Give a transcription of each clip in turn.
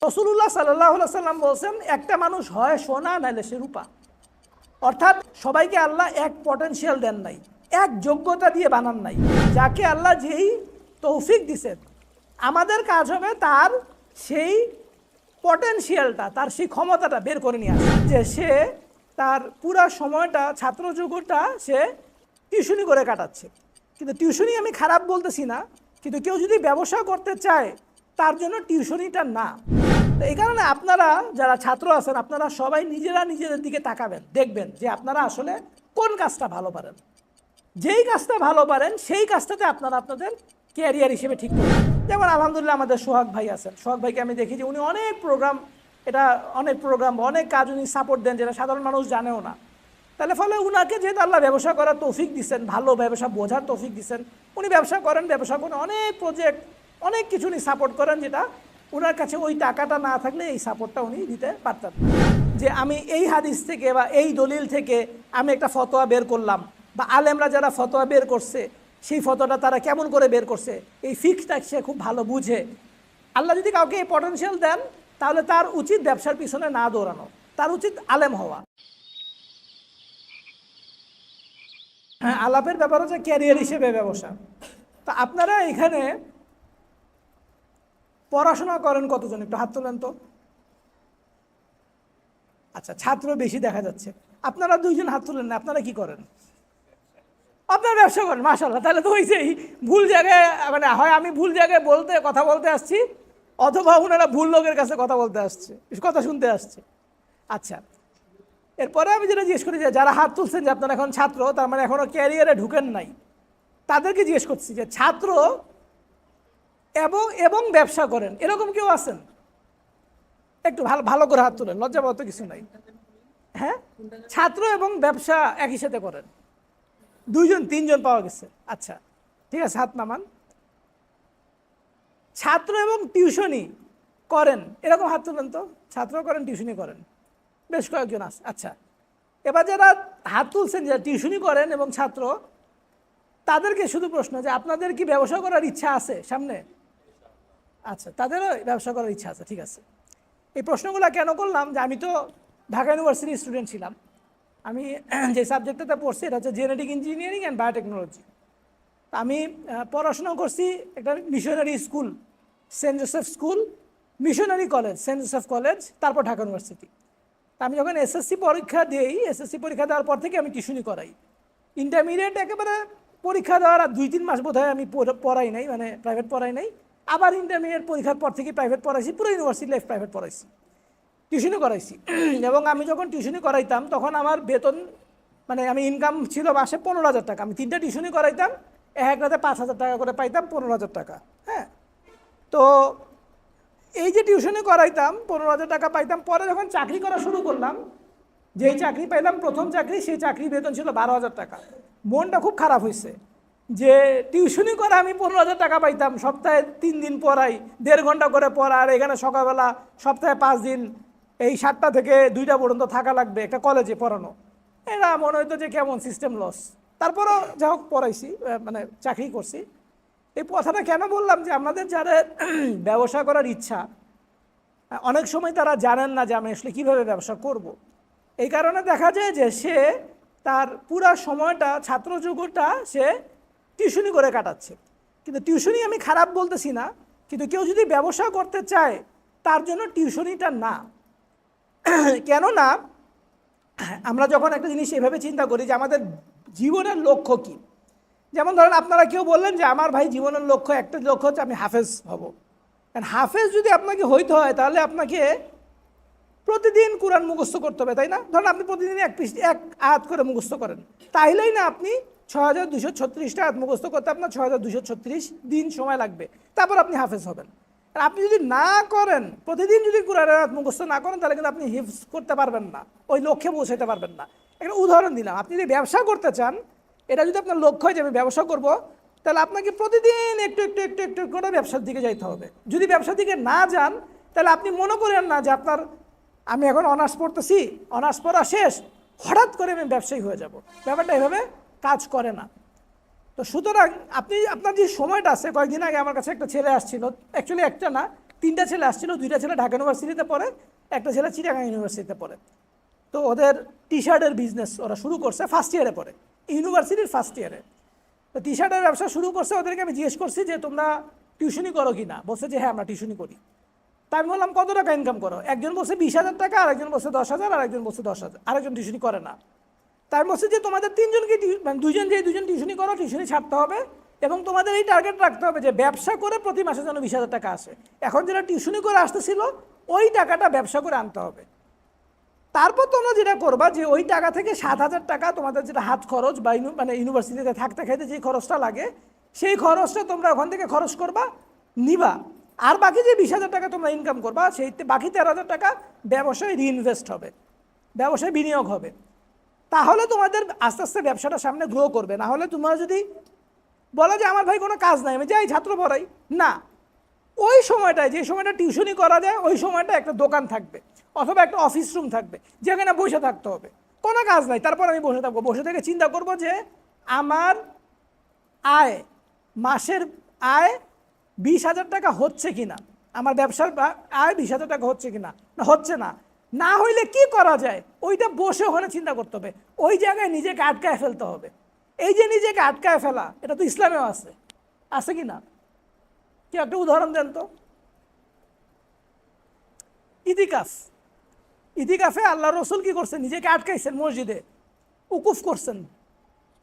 রাসূলুল্লাহ সাল্লাল্লাহু আলাইহি ওয়াসাল্লাম বলছেন, একটা মানুষ হয় সোনা নাইলে সে রূপা। অর্থাৎ সবাইকে আল্লাহ এক পটেনশিয়াল দেন নাই, এক যোগ্যতা দিয়ে বানান নাই। যাকে আল্লাহ যেই তৌফিক দিছেন, আমাদের কাজ হবে তার সেই পটেনশিয়ালটা, তার সেই ক্ষমতাটা বের করে নিয়ে আসে। যে সে তার পুরা সময়টা, ছাত্র যুগটা সে টিউশনি করে কাটাচ্ছে। কিন্তু টিউশনি আমি খারাপ বলতেছি না, কিন্তু কেউ যদি ব্যবসা করতে চায় তার জন্য টিউশনিটা না। তো এই কারণে আপনারা যারা ছাত্র আছেন, আপনারা সবাই নিজেরা নিজেদের দিকে তাকাবেন, দেখবেন যে আপনারা আসলে কোন কাজটা ভালো পারেন। যেই কাজটা ভালো পারেন সেই কাজটাতে আপনারা আপনাদের ক্যারিয়ার হিসেবে ঠিক করবেন। যেমন আলহামদুলিল্লাহ আমাদের সোহাগ ভাই আছেন, সোহাগ ভাইকে আমি দেখি যে উনি অনেক প্রোগ্রাম, অনেক কাজ উনি সাপোর্ট দেন, যেটা সাধারণ মানুষ জানেও না। তাহলে ফলে উনাকে যেহেতু আল্লাহ ব্যবসা করার তৌফিক দিচ্ছেন, ভালো ব্যবসা বোঝার তৌফিক দিচ্ছেন, উনি ব্যবসা করেন, অনেক প্রজেক্ট, অনেক কিছু উনি সাপোর্ট করেন, যেটা ওনার কাছে ওই টাকাটা না থাকলে এই সাপোর্টটা উনি দিতে পারতেন না। যে আমি এই হাদিস থেকে বা এই দলিল থেকে আমি একটা ফতোয়া বের করলাম, বা আলেমরা যারা ফতোয়া বের করছে সেই ফতোয়াটা তারা কেমন করে বের করছে, এই ফিক্সটা সে খুব ভালো বুঝে। আল্লাহ যদি কাউকে এই পটেনশিয়াল দেন, তাহলে তার উচিত ব্যবসার পিছনে না দৌড়ানো, তার উচিত আলেম হওয়া। হ্যাঁ, আলাপের ব্যাপার হচ্ছে ক্যারিয়ার হিসেবে ব্যবসা। তা আপনারা এখানে পড়াশোনা করেন কতজন, একটু হাত তোলেন তো। আচ্ছা, ছাত্র বেশি দেখা যাচ্ছে। আপনারা দুইজন হাত তুলেন না, আপনারা কি করেন? আপনারা ব্যবসা করেন, মাশাআল্লাহ। তাহলে তো হয়েছেই, ভুল জায়গায়, মানে হয় আমি ভুল জায়গায় কথা বলতে আসছি, অথবা ওনারা ভুল লোকের কাছে কথা শুনতে আসছে। আচ্ছা, এরপরে আমি যেটা জিজ্ঞেস করি যে যারা হাত তুলছেন যে আপনারা এখন ছাত্র, তার মানে এখনো ক্যারিয়ারে ঢুকেন নাই, তাদেরকে জিজ্ঞেস করছি যে ছাত্র এবং ব্যবসা করেন এরকম কেউ আছেন? একটু ভালো করে হাত তুলেন, লজ্জা পাওয়ার তো কিছু নাই। হ্যাঁ, ছাত্র এবং ব্যবসা একই সাথে করেন, দুইজন তিনজন পাওয়া গেছে। আচ্ছা, ঠিক আছে, হাত নামান। ছাত্র এবং টিউশনি করেন এরকম হাত তুলেন তো। ছাত্র করেন, টিউশনি করেন, বেশ কয়েকজন আছে। আচ্ছা, এবার যারা হাত তুলছেন যারা টিউশনি করেন এবং ছাত্র, তাদেরকে শুধু প্রশ্ন যে আপনাদের কি ব্যবসা করার ইচ্ছা আছে সামনে? আচ্ছা, তাদেরও ব্যবসা করার ইচ্ছা আছে, ঠিক আছে। এই প্রশ্নগুলো কেন করলাম, যে আমি তো ঢাকা ইউনিভার্সিটির স্টুডেন্ট ছিলাম। আমি যে সাবজেক্টটাতে পড়ছি এটা হচ্ছে জেনেটিক ইঞ্জিনিয়ারিং অ্যান্ড বায়োটেকনোলজি। আমি পড়াশোনা করছি একটা missionary school, Saint Joseph school, missionary college, Saint Joseph college, তারপর ঢাকা ইউনিভার্সিটি। আমি যখন এসএসসি পরীক্ষা দেওয়ার পর থেকে আমি টিউশনি করাই। ইন্টারমিডিয়েট একেবারে পরীক্ষা দেওয়ার আর 2-3 মাস বোধ হয় আমি পড়াই নাই, মানে প্রাইভেট পড়াই নাই। আবার ইন্টারমিডিয়েট পরীক্ষার পর থেকে প্রাইভেট পড়াইছি, পুরো ইউনিভার্সিটি লাইফ প্রাইভেট পড়াইছি, টিউশনি করাইছি। এবং আমি যখন টিউশনি করাইতাম তখন আমার বেতন, মানে আমি ইনকাম ছিল মাসে 15,000 টাকা। আমি 3টা টিউশনি করাইতাম, এক রাতে 5,000 টাকা করে পাইতাম, 15,000 টাকা। হ্যাঁ, তো এই যে টিউশনি করাইতাম, 15,000 টাকা পাইতাম। পরে যখন চাকরি করা শুরু করলাম, যেই চাকরি পাইলাম প্রথম চাকরি, সেই চাকরি বেতন ছিল 12,000 টাকা। মনটা খুব খারাপ হয়েছে যে টিউশনি করে আমি 15,000 টাকা পাইতাম, সপ্তাহে 3 দিন পড়াই, 1.5 ঘন্টা করে পড়া, আর এখানে সকালবেলা সপ্তাহে 5 দিন এই 7টা থেকে 2টা পর্যন্ত থাকা লাগবে একটা কলেজে পড়ানো। এটা মনে হইতো যে কেমন সিস্টেম লস। তারপরও যা হোক পড়াইছি, মানে চাকরি করছি। এই কথাটা কেন বললাম, যে আমাদের যারা ব্যবসা করার ইচ্ছা, অনেক সময় তারা জানেন না যে আমি আসলে কীভাবে ব্যবসা করব। এই কারণে দেখা যায় যে সে তার পুরা সময়টা, ছাত্র যুগটা সে টিউশনি করে কাটাচ্ছে। কিন্তু টিউশনি আমি খারাপ বলতেছি না, কিন্তু কেউ যদি ব্যবসা করতে চায় তার জন্য টিউশনিটা না। কেননা আমরা যখন একটা জিনিস এভাবে চিন্তা করি যে আমাদের জীবনের লক্ষ্য কী, যেমন ধরেন আপনারা কেউ বললেন যে আমার ভাই জীবনের লক্ষ্য, একটা লক্ষ্য হচ্ছে আমি হাফেজ হব। কারণ হাফেজ যদি আপনাকে হইতে হয় তাহলে আপনাকে প্রতিদিন কোরআন মুখস্থ করতে হবে, তাই না? ধরুন আপনি প্রতিদিন এক আয়াত করে মুখস্থ করেন, তাইলেই না আপনি 6,236টা আয়াত মুখস্থ করতে আপনার 6,236 দিন সময় লাগবে, তারপর আপনি হাফেজ হবেন। আর আপনি যদি না করেন, প্রতিদিন যদি কোরআনের আয়াত মুখস্থ না করেন, তাহলে কিন্তু আপনি হিফজ করতে পারবেন না, ওই লক্ষ্যে পৌঁছাতে পারবেন না। একটা উদাহরণ দিলাম, আপনি যদি ব্যবসা করতে চান, এটা যদি আপনার লক্ষ্য হয় যে আমি ব্যবসা করব, তাহলে আপনাকে প্রতিদিন একটু একটু একটু একটু করে ব্যবসার দিকে যাইতে হবে। যদি ব্যবসার দিকে না যান, তাহলে আপনি মনে করেন না যে আমি এখন অনার্স পড়তেছি, অনার্স পড়া শেষ, হঠাৎ করে আমি ব্যবসায়ী হয়ে যাব। ব্যাপারটা এভাবে কাজ করে না। তো সুতরাং আপনার যে সময়টা আছে, কয়েকদিন আগে আমার কাছে একটা ছেলে আসছিল, অ্যাকচুয়ালি একটা না, 3টা ছেলে আসছিল, 2টা ছেলে ঢাকা ইউনিভার্সিটিতে পড়ে, একটা ছেলে চিটাগাং ইউনিভার্সিটিতে পড়ে। তো ওদের টি শার্টের বিজনেস ওরা শুরু করছে, ফার্স্ট ইয়ারে পড়ে, ইউনিভার্সিটির ফার্স্ট ইয়ারে। তো টি শার্টের ব্যবসা শুরু করছে। ওদেরকে আমি জিজ্ঞেস করছি যে তোমরা টিউশনি করো কি না, বলছে যে হ্যাঁ আমরা টিউশনি করি। তাই আমি বললাম কত টাকা ইনকাম করো? একজন বলছে 20,000 টাকা, আরেকজন বলছে 10,000, আরেকজন বলছে 10,000, আরেকজন টিউশনি করে না। তাই আমি বলছি যে তোমাদের 3জনকে মানে দুজন টিউশনি করো, টিউশনি ছাড়তে হবে এবং তোমাদের এই টার্গেট রাখতে হবে যে ব্যবসা করে প্রতি মাসে যেন 20,000 টাকা আসে। এখন যেটা টিউশনি করে আসতেছিল ওই টাকাটা ব্যবসা করে আনতে হবে। তারপর তোমরা যেটা করবা যে ওই টাকা থেকে 7,000 টাকা তোমাদের যেটা হাত খরচ বা মানে ইউনিভার্সিটিতে থাকতে খাইতে যে খরচটা লাগে সেই খরচটা তোমরা ওখান থেকে খরচ করবা, নিবা। আর বাকি যে 20,000 টাকা তোমরা ইনকাম করবা সেই বাকি 13,000 টাকা ব্যবসায় রিইনভেস্ট হবে, ব্যবসায় বিনিয়োগ হবে। তাহলে তোমাদের আস্তে আস্তে ব্যবসাটা সামনে গ্রো করবে। না হলে তোমরা যদি বলো যে আমার ভাই কোনো কাজ নাই, আমি যাই ছাত্র পড়াই, না, ওই সময়টায় যে সময়টা টিউশনি করা যায় ওই সময়টা একটা দোকান থাকবে অথবা একটা অফিস রুম থাকবে যেখানে বসে থাকতে হবে, কোনো কাজ নাই, তারপর আমি বসে থাকবো। বসে থেকে চিন্তা করব যে আমার আয়, মাসের আয় 20,000 টাকা হচ্ছে কিনা, আমার ব্যবসার আয় 20,000 টাকা হচ্ছে কিনা, না হচ্ছে না, না হইলে কি করা যায় ওইটা বসে ওখানে চিন্তা করতে হবে। ওই জায়গায় নিজেকে আটকায় ফেলতে হবে। এই যে নিজেকে আটকায় ফেলা, এটা তো ইসলামেও আছে, আছে কি না? কি একটা উদাহরণ দেন তো। ইতিকাফ, ইতিকাফে আল্লাহ রসুল কি করছেন? নিজেকে আটকাইছেন মসজিদে, উকুফ করছেন,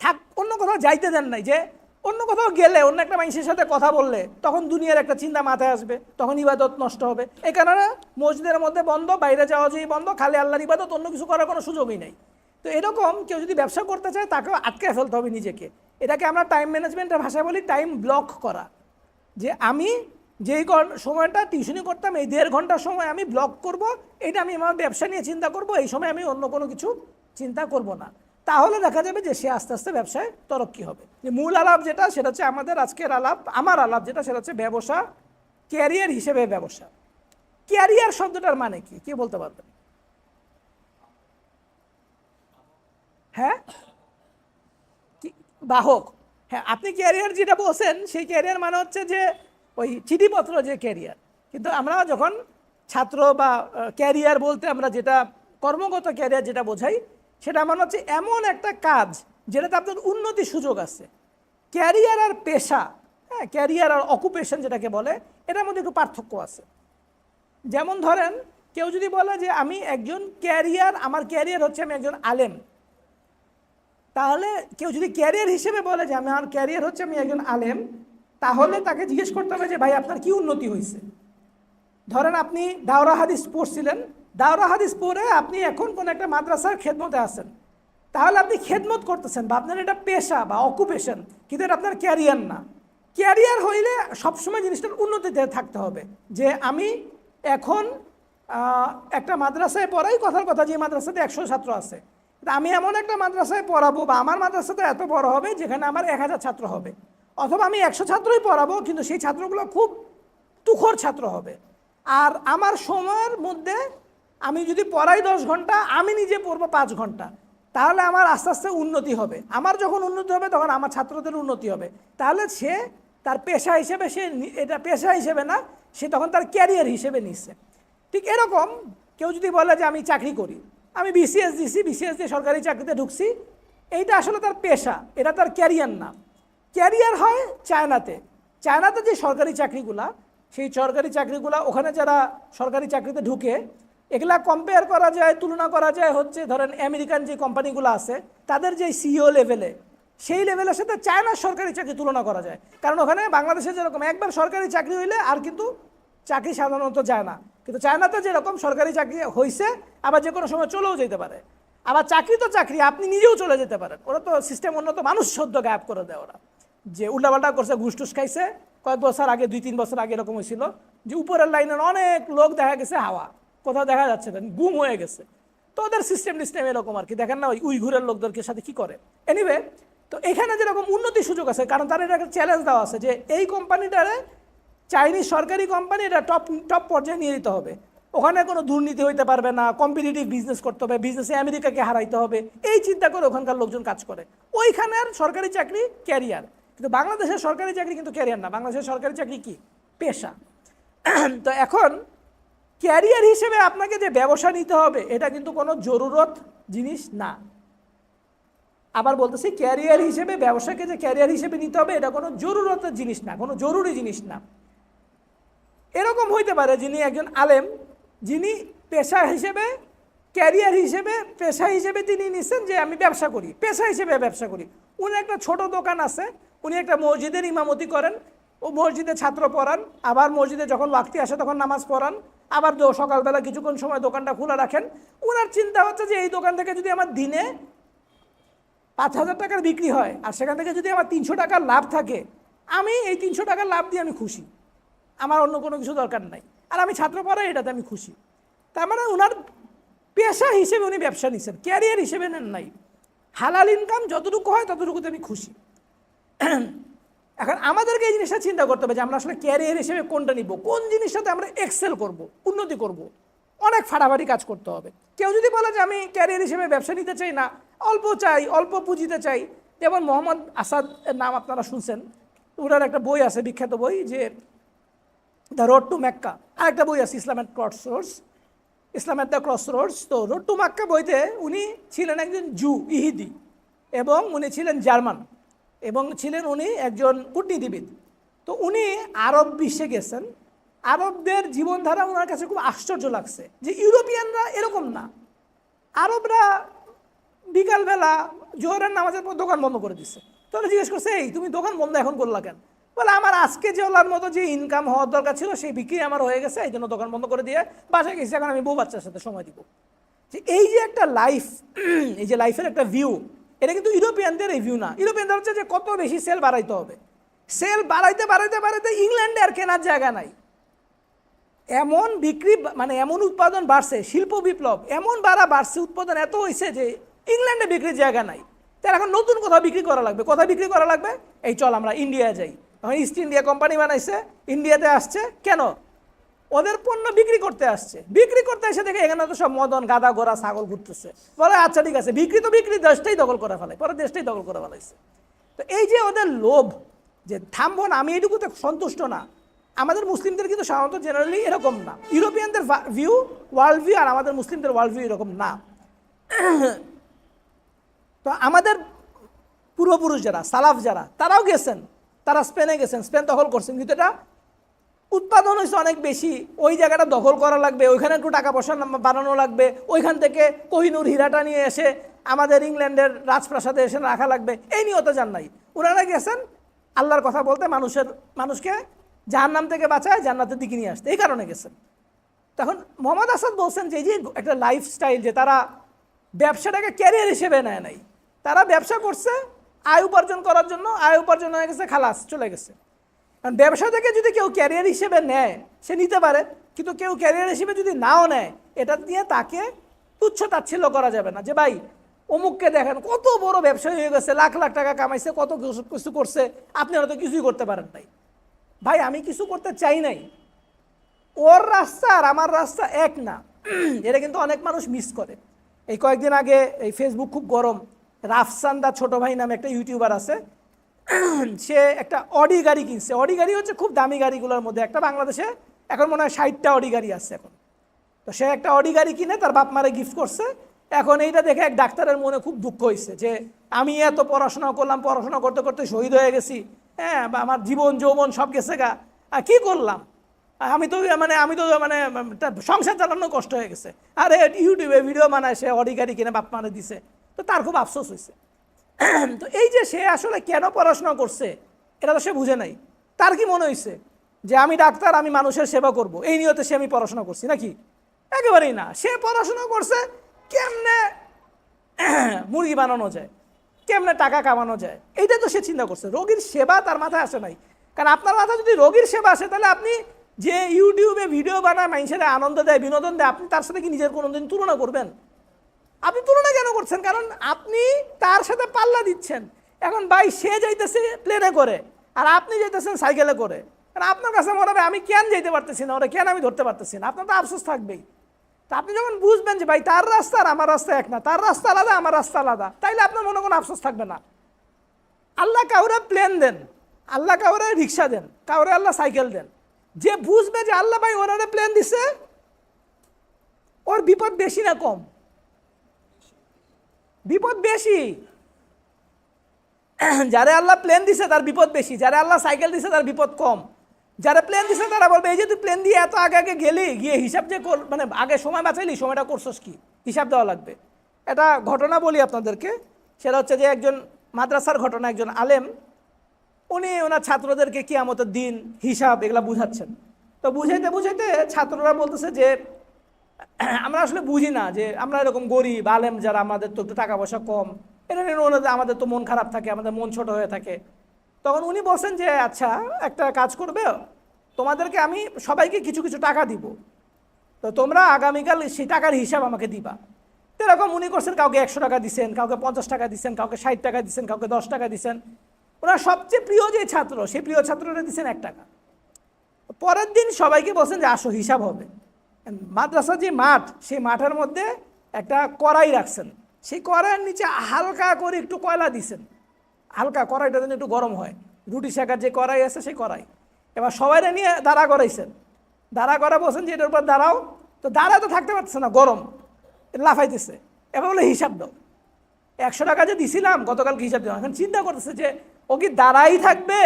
থাক, অন্য কোথাও যাইতে দেন নাই। যে অন্য কোথাও গেলে অন্য একটা মানুষের সাথে কথা বললে তখন দুনিয়ার একটা চিন্তা মাথায় আসবে, তখন ইবাদত নষ্ট হবে। এই কারণে মসজিদের মধ্যে বন্ধ, বাইরে যাওয়া যাই বন্ধ, খালি আল্লাহর ইবাদত, অন্য কিছু করার কোনো সুযোগই নেই। তো এরকম কেউ যদি ব্যবসা করতে চায় তাকেও আটকায় ফেলতে হবে নিজেকে। এটাকে আমরা টাইম ম্যানেজমেন্টের ভাষায় বলি টাইম ব্লক করা। যে আমি যেই সময়টা টিউশনি করতাম এই 1.5 ঘন্টার সময় আমি ব্লক করব, এটা আমি আমার ব্যবসা নিয়ে চিন্তা করব, এই সময় আমি অন্য কোনো কিছু চিন্তা করব না। তাহলে দেখা যাবে যে সে আস্তে আস্তে ব্যবসায় তরক্কি হবে। যে মূল আলাপ যেটা সেটা হচ্ছে আমাদের আজকের আলাপ, আমার আলাপ যেটা সেটা হচ্ছে ব্যবসা, ক্যারিয়ার হিসেবে ব্যবসা। ক্যারিয়ার শব্দটার মানে কি, কে বলতে পারবেন? হ্যাঁ, বাহক। হ্যাঁ, আপনি ক্যারিয়ার যেটা বলছেন সেই ক্যারিয়ার মানে হচ্ছে যে ওই চিঠিপত্র যে ক্যারিয়ার। কিন্তু আমরা যখন ছাত্র বা ক্যারিয়ার বলতে আমরা যেটা কর্মগত ক্যারিয়ার যেটা বোঝাই সেটা মানে হচ্ছে এমন একটা কাজ যেটাতে আপনার উন্নতির সুযোগ আছে। ক্যারিয়ার আর পেশা, হ্যাঁ, ক্যারিয়ার আর অকুপেশন যেটাকে বলে, এটার মধ্যে একটু পার্থক্য আছে। যেমন ধরেন কেউ যদি বলে যে আমি একজন ক্যারিয়ার, আমার ক্যারিয়ার হচ্ছে আমি একজন আলেম, তাহলে কেউ যদি ক্যারিয়ার হিসেবে বলে যে আমার ক্যারিয়ার হচ্ছে আমি একজন আলেম, তাহলে তাকে জিজ্ঞেস করতে হবে যে ভাই আপনার কি উন্নতি হয়েছে। ধরেন আপনি দাওরা হাদিস পড়ছিলেন, দাওরা হাদিস পড়ে আপনি এখন কোন একটা মাদ্রাসার খেদমতে আছেন, তাহলে আপনি খেদমত করতেছেন বা আপনার এটা পেশা বা অকুপেশন, কিন্তু এটা আপনার ক্যারিয়ার না। ক্যারিয়ার হইলে সবসময় জিনিসটার উন্নতিতে থাকতে হবে। যে আমি এখন একটা মাদ্রাসায় পড়াই, কথার কথা যে মাদ্রাসাতে 100 ছাত্র আছে, আমি এমন একটা মাদ্রাসায় পড়াবো বা আমার মাদ্রাসাটা এত বড় হবে যেখানে আমার 1000 ছাত্র হবে, অথবা আমি 100 ছাত্রই পড়াবো কিন্তু সেই ছাত্রগুলো খুব তুখোর ছাত্র হবে। আর আমার সময়ের মধ্যে আমি যদি পড়াই 10 ঘন্টা, আমি নিজে পড়বো 5 ঘন্টা, তাহলে আমার আস্তে আস্তে উন্নতি হবে। আমার যখন উন্নতি হবে তখন আমার ছাত্রদের উন্নতি হবে। তাহলে সে তার পেশা হিসেবে, সে এটা পেশা হিসেবে না, সে তখন তার ক্যারিয়ার হিসেবে নিচ্ছে। ঠিক এরকম কেউ যদি বলে যে আমি চাকরি করি, আমি বিসিএস দিছি, বিসিএস দিয়ে সরকারি চাকরিতে ঢুকছি, এইটা আসলে তার পেশা, এটা তার ক্যারিয়ার না। ক্যারিয়ার হয় চায়নাতে। চায়নাতে যে সরকারি চাকরিগুলা, সেই সরকারি চাকরিগুলা ওখানে যারা সরকারি চাকরিতে ঢুকে, এগুলা কম্পেয়ার করা যায়, তুলনা করা যায় হচ্ছে ধরেন আমেরিকান যে কোম্পানিগুলো আছে তাদের যে সিইও লেভেলে, সেই লেভেলের সাথে চায়নার সরকারি চাকরি তুলনা করা যায়। কারণ ওখানে বাংলাদেশে যেরকম একবার সরকারি চাকরি হইলে আর কিন্তু চাকরি সাধারণত যায় না, কিন্তু চায়নাতে যেরকম সরকারি চাকরি হয়েছে আবার যে কোনো সময় চলেও যেতে পারে। আবার চাকরি তো চাকরি, আপনি নিজেও চলে যেতে পারেন। ওরা তো সিস্টেম উন্নত, মানুষ সদ্য গায়েব করে দেয়। ওরা যে উল্টাপাল্টা করছে, ঘুষ টুস খাইছে, কয়েক বছর আগে 2-3 বছর আগে এরকম হয়েছিল যে উপরের লাইনের অনেক লোক দেখা গেছে হাওয়া, কোথাও দেখা যাচ্ছে না, গুম হয়ে গেছে। তো ওদের সিস্টেম এরকম আর কি, দেখেন না ওই উইঘুরের লোকদেরকে সাথে কি করে। এনিওয়ে, তো এখানে যেরকম উন্নতির সুযোগ আছে, কারণ তার এটা একটা চ্যালেঞ্জ দেওয়া আছে যে এই কোম্পানিটারে, চাইনিজ সরকারি কোম্পানি, এটা টপ পর্যায়ে নিয়ে যেতে হবে। ওখানে কোনো দুর্নীতি হইতে পারবে না, কম্পিটিটিভ বিজনেস করতে হবে, বিজনেসে আমেরিকাকে হারাইতে হবে, এই চিন্তা করে ওখানকার লোকজন কাজ করে। ওইখানের সরকারি চাকরি ক্যারিয়ার, কিন্তু বাংলাদেশের সরকারি চাকরি কিন্তু ক্যারিয়ার না। বাংলাদেশের সরকারি চাকরি কি? পেশা। তো এখন ক্যারিয়ার হিসেবে আপনাকে যে ব্যবসা নিতে হবে এটা কিন্তু কোনো জরুরত জিনিস না। আবার বলতেছি, ক্যারিয়ার হিসেবে ব্যবসাকে যে ক্যারিয়ার হিসেবে নিতে হবে এটা কোনো জরুরতের জিনিস না, কোনো জরুরি জিনিস না। এরকম হইতে পারে যিনি একজন আলেম, যিনি পেশা হিসেবে ক্যারিয়ার হিসেবে পেশা হিসেবে তিনি নিচ্ছেন যে আমি ব্যবসা করি, পেশা হিসেবে ব্যবসা করি। উনি একটা ছোট দোকান আছে, উনি একটা মসজিদের ইমামতি করেন, ও মসজিদে ছাত্র পড়ান, আবার মসজিদে যখন ওয়াক্তি আসে তখন নামাজ পড়ান, আবার সকালবেলা কিছুক্ষণ সময় দোকানটা খোলা রাখেন। ওনার চিন্তা হচ্ছে যে এই দোকান থেকে যদি আমার দিনে 5,000 টাকার বিক্রি হয় আর সেখান থেকে যদি আমার 300 টাকার লাভ থাকে, আমি এই 300 টাকার লাভ দিয়ে আমি খুশি, আমার অন্য কোনো কিছু দরকার নাই, আর আমি ছাত্র পড়াই এটাতে আমি খুশি। তার মানে ওনার পেশা হিসেবে উনি ব্যবসা নিচ্ছেন, ক্যারিয়ার হিসেবে নেন নাই। হালাল ইনকাম যতটুকু হয় ততটুকুতে আমি খুশি। এখন আমাদেরকে এই জিনিসটা চিন্তা করতে হবে যে আমরা আসলে ক্যারিয়ার হিসেবে কোনটা নিব, কোন জিনিসটাতে আমরা এক্সেল করব, উন্নতি করব। অনেক ফাটাফাটি কাজ করতে হবে। কেউ যদি বলে যে আমি ক্যারিয়ার হিসেবে ব্যবসা নিতে চাই না, অল্প চাই, অল্প পুঁজিতে চাই, যেমন মোহাম্মদ আসাদ এর নাম আপনারা শুনছেন, ওনার একটা বই আছে বিখ্যাত বই যে দ্য রোড টু মেক্কা, আর একটা বই আছে Islam at crossroads, Islam at the crossroads. তো রোড টু মেক্কা বইতে উনি ছিলেন একজন জু, ইহুদি, এবং উনি ছিলেন জার্মান, এবং ছিলেন উনি একজন কূটনীতিবিদ। তো উনি আরব বিশ্বে গেছেন, আরবদের জীবনধারা ওনার কাছে খুব আশ্চর্য লাগছে যে ইউরোপিয়ানরা এরকম না। আরবরা বিকালবেলা জোহরের নামাজের পর দোকান বন্ধ করে দিচ্ছে। তাহলে জিজ্ঞেস করছে, এই তুমি দোকান বন্ধ এখন করলা কেন? বলে আমার আজকে চলার মতো যে ইনকাম হওয়ার দরকার ছিল সেই বিক্রি আমার হয়ে গেছে, এই জন্য দোকান বন্ধ করে দিয়ে বাসায় গেছি, এখন আমি বউ বাচ্চার সাথে সময় দিব। যে এই যে একটা লাইফ, এই যে লাইফের একটা ভিউ, এটা কিন্তু ইউরোপিয়ানদের এই ভিউ না। ইউরোপিয়ানদের হচ্ছে যে কত বেশি সেল বাড়াইতে হবে, সেল বাড়াইতে বাড়াইতে বাড়াইতে ইংল্যান্ডে আর কেনার জায়গা নাই। এমন বিক্রি মানে এমন উৎপাদন বাড়ছে, শিল্প বিপ্লব এমন বাড়ছে, উৎপাদন এত হয়েছে যে ইংল্যান্ডে বিক্রির জায়গা নাই। তার এখন নতুন কোথাও বিক্রি করা লাগবে। কোথায় বিক্রি করা লাগবে? এই চল আমরা ইন্ডিয়া যাই। এখন ইস্ট ইন্ডিয়া কোম্পানি বানাইছে, ইন্ডিয়াতে আসছে কেন? ওদের পণ্য বিক্রি করতে আসছে। বিক্রি করতে এসে দেখে এখানে তো সব মদন, গাদা, ঘোড়া, ছাগল ঘুরতেছে। বলে আচ্ছা ঠিক আছে, বিক্রি তো বিক্রি, দেশটাই দখল করে ফেলে, পরে দেশটাই দখল করে ফেলাইছে। তো এই যে ওদের লোভ, যে থামবো না, আমি এইটুকুতে সন্তুষ্ট না। আমাদের মুসলিমদের কিন্তু সাধারণত জেনারেলি এরকম না। ইউরোপিয়ানদের ভিউ, ওয়ার্ল্ড ভিউ, আর আমাদের মুসলিমদের ওয়ার্ল্ড ভিউ এরকম না। তো আমাদের পূর্বপুরুষ যারা, সালাফ যারা, তারাও গেছেন, তারা স্পেনে গেছেন, স্পেন দখল করছেন, কিন্তু এটা উৎপাদন হয়েছে অনেক বেশি। ওই জায়গাটা দখল করা লাগবে, ওইখানে একটু টাকা পয়সা বানানো লাগবে, ওইখান থেকে কোহিনূর হীরাটা নিয়ে এসে আমাদের ইংল্যান্ডের রাজপ্রাসাদে এসে রাখা লাগবে, এই নিয়তে যান নাই। ওনারা গেছেন আল্লাহর কথা বলতে, মানুষকে জাহান্নাম থেকে বাঁচায় জান্নাতের দিকে নিয়ে আসতে, এই কারণে গেছেন। তখন মোহাম্মদ আসাদ বলছেন যে এই যে একটা লাইফস্টাইল, যে তারা ব্যবসাটাকে ক্যারিয়ার হিসেবে নেয় নাই, তারা ব্যবসা করছে আয় উপার্জন করার জন্য, আয় উপার্জন হয়ে গেছে, খালাস চলে গেছে। কারণ ব্যবসা থেকে যদি কেউ ক্যারিয়ার হিসেবে নেয় সে নিতে পারে, কিন্তু কেউ ক্যারিয়ার হিসেবে যদি নাও নেয়, এটা দিয়ে তাকে তুচ্ছ তাচ্ছিল্য করা যাবে না। যে ভাই অমুককে দেখেন কত বড় ব্যবসায়ী হয়ে গেছে, লাখ লাখ টাকা কামাইছে, কত কিছু করছে, আপনারা তো কিছুই করতে পারেন নাই। ভাই আমি কিছু করতে চাই নাই, ওর রাস্তা আর আমার রাস্তা এক না। এটা কিন্তু অনেক মানুষ মিস করে। এই কয়েকদিন আগে এই ফেসবুক খুব গরম, রাফসান্দা ছোট ভাই নামে একটা ইউটিউবার আছে, সে একটা অডি গাড়ি কিনছে। অডি গাড়ি হচ্ছে খুব দামি গাড়িগুলোর মধ্যে একটা, বাংলাদেশে এখন মনে হয় 60টা অডি গাড়ি আছে এখন। তো সে একটা অডি গাড়ি কিনে তার বাপ মারে গিফট করছে। এখন এইটা দেখে এক ডাক্তারের মনে খুব দুঃখ হয়েছে যে আমি এত পড়াশোনা করলাম, পড়াশোনা করতে করতে শহীদ হয়ে গেছি, হ্যাঁ, আমার জীবন যৌবন সব গেছে গা, কি করলাম, আমি তো সংসার চালানো কষ্ট হয়ে গেছে। আর ইউটিউবে ভিডিও বানায়, সে অডি গাড়ি কিনে বাপ মারে দিছে, তো তার খুব আফসোস হয়েছে। তো এই যে সে আসলে কেন পড়াশোনা করছে এটা তো সে বুঝে নাই। তার কি মনে হয়েছে যে আমি ডাক্তার, আমি মানুষের সেবা করব, এই নিয়তে সে আমি পড়াশোনা করছি নাকি? একেবারেই না। সে পড়াশোনা করছে কেমনে মুরগি বানানো যায়, কেমনে টাকা কামানো যায়, এইটা তো সে চিন্তা করছে। রোগীর সেবা তার মাথায় আসে নাই। কারণ আপনার মাথায় যদি রোগীর সেবা আসে, তাহলে আপনি যে ইউটিউবে ভিডিও বানায়, মানুষের আনন্দ দেয়, বিনোদন দেয়, আপনি তার সাথে কি নিজের কোনোদিন তুলনা করবেন? আপনি তুলনা কেন করছেন? কারণ আপনি তার সাথে পাল্লা দিচ্ছেন। এখন ভাই সে যাইতেছে প্লেনে করে আর আপনি যাইতেছেন সাইকেলে করে, কারণ আপনার কাছে মনে হবে আমি কেন যাইতে পারতেছি না, ওরা কেন আমি ধরতে পারতেছি না, আপনার তো আফসোস থাকবেই। তা আপনি যখন বুঝবেন যে ভাই তার রাস্তা আর আমার রাস্তা এক না, তার রাস্তা আলাদা, আমার রাস্তা আলাদা, তাইলে আপনার মনে কোনো আফসোস থাকবে না। আল্লাহ কাউরে প্লেন দেন, আল্লাহ কাউরে রিক্সা দেন, কাউরে আল্লাহ সাইকেল দেন, যে বুঝবে যে আল্লাহ ভাই ওনারা প্ল্যান দিছে, ওর বিপদ বেশি না কম? বিপদ বেশি। যারা আল্লাহ প্লেন দিছে তার বিপদ বেশি, যারা আল্লাহ সাইকেল দিছে তার বিপদ কম। যারা প্লেন দিছে তারা বলবে এই যে তুই প্লেন দিয়ে এত আগে আগে গেলি, গিয়ে হিসাব যে মানে আগে সময় বাঁচাইলি, সময়টা করছস কি, হিসাব দেওয়া লাগবে। এটা ঘটনা বলি আপনাদেরকে, সেটা হচ্ছে যে একজন মাদ্রাসার ঘটনা, একজন আলেম উনি ওনার ছাত্রদেরকে কিয়ামতের দিন হিসাব এগুলা বুঝাচ্ছেন। তো বুঝাইতে বুঝাইতে ছাত্ররা বলতেছে যে আমরা আসলে বুঝি না, যে আমরা এরকম গরিব আলেম যারা, আমাদের তো একটু টাকা পয়সা কম, এটা নিয়ে আমাদের তো মন খারাপ থাকে, আমাদের মন ছোট হয়ে থাকে। তখন উনি বলছেন যে আচ্ছা একটা কাজ করবে, তোমাদেরকে আমি সবাইকে কিছু কিছু টাকা দিব, তো তোমরা আগামীকাল সেই টাকার হিসাব আমাকে দিবা। তো এরকম উনি করছেন, কাউকে 100 টাকা দিচ্ছেন, কাউকে 50 টাকা দিচ্ছেন, কাউকে 60 টাকা দিচ্ছেন, কাউকে 10 টাকা দিচ্ছেন। ওনার সবচেয়ে প্রিয় যে ছাত্র, সেই প্রিয় ছাত্রটা দিচ্ছেন 1 টাকা। পরের দিন সবাইকে বলছেন যে আসো হিসাব হবে। মাদ্রাসা যে মাঠ, সেই মাঠের মধ্যে একটা কড়াই রাখছেন, সেই কড়াইয়ের নিচে হালকা করে একটু কয়লা দিছেন, হালকা, কড়াইটা যেন একটু গরম হয়, রুটি শেখার যে কড়াই আছে সেই কড়াই। এবার সবাই নিয়ে দাঁড়া করাইছেন, দাঁড়া করা বলছেন যে এটার উপর দাঁড়াও। তো দাঁড়া তো থাকতে পারছে না, গরম, লাফাইতেছে। এবার বলে হিসাব দাও, 100 টাকা যে দিছিলাম গতকালকে হিসাব দিলাম। এখন চিন্তা করতেছে যে ও কি দাঁড়াই থাকবে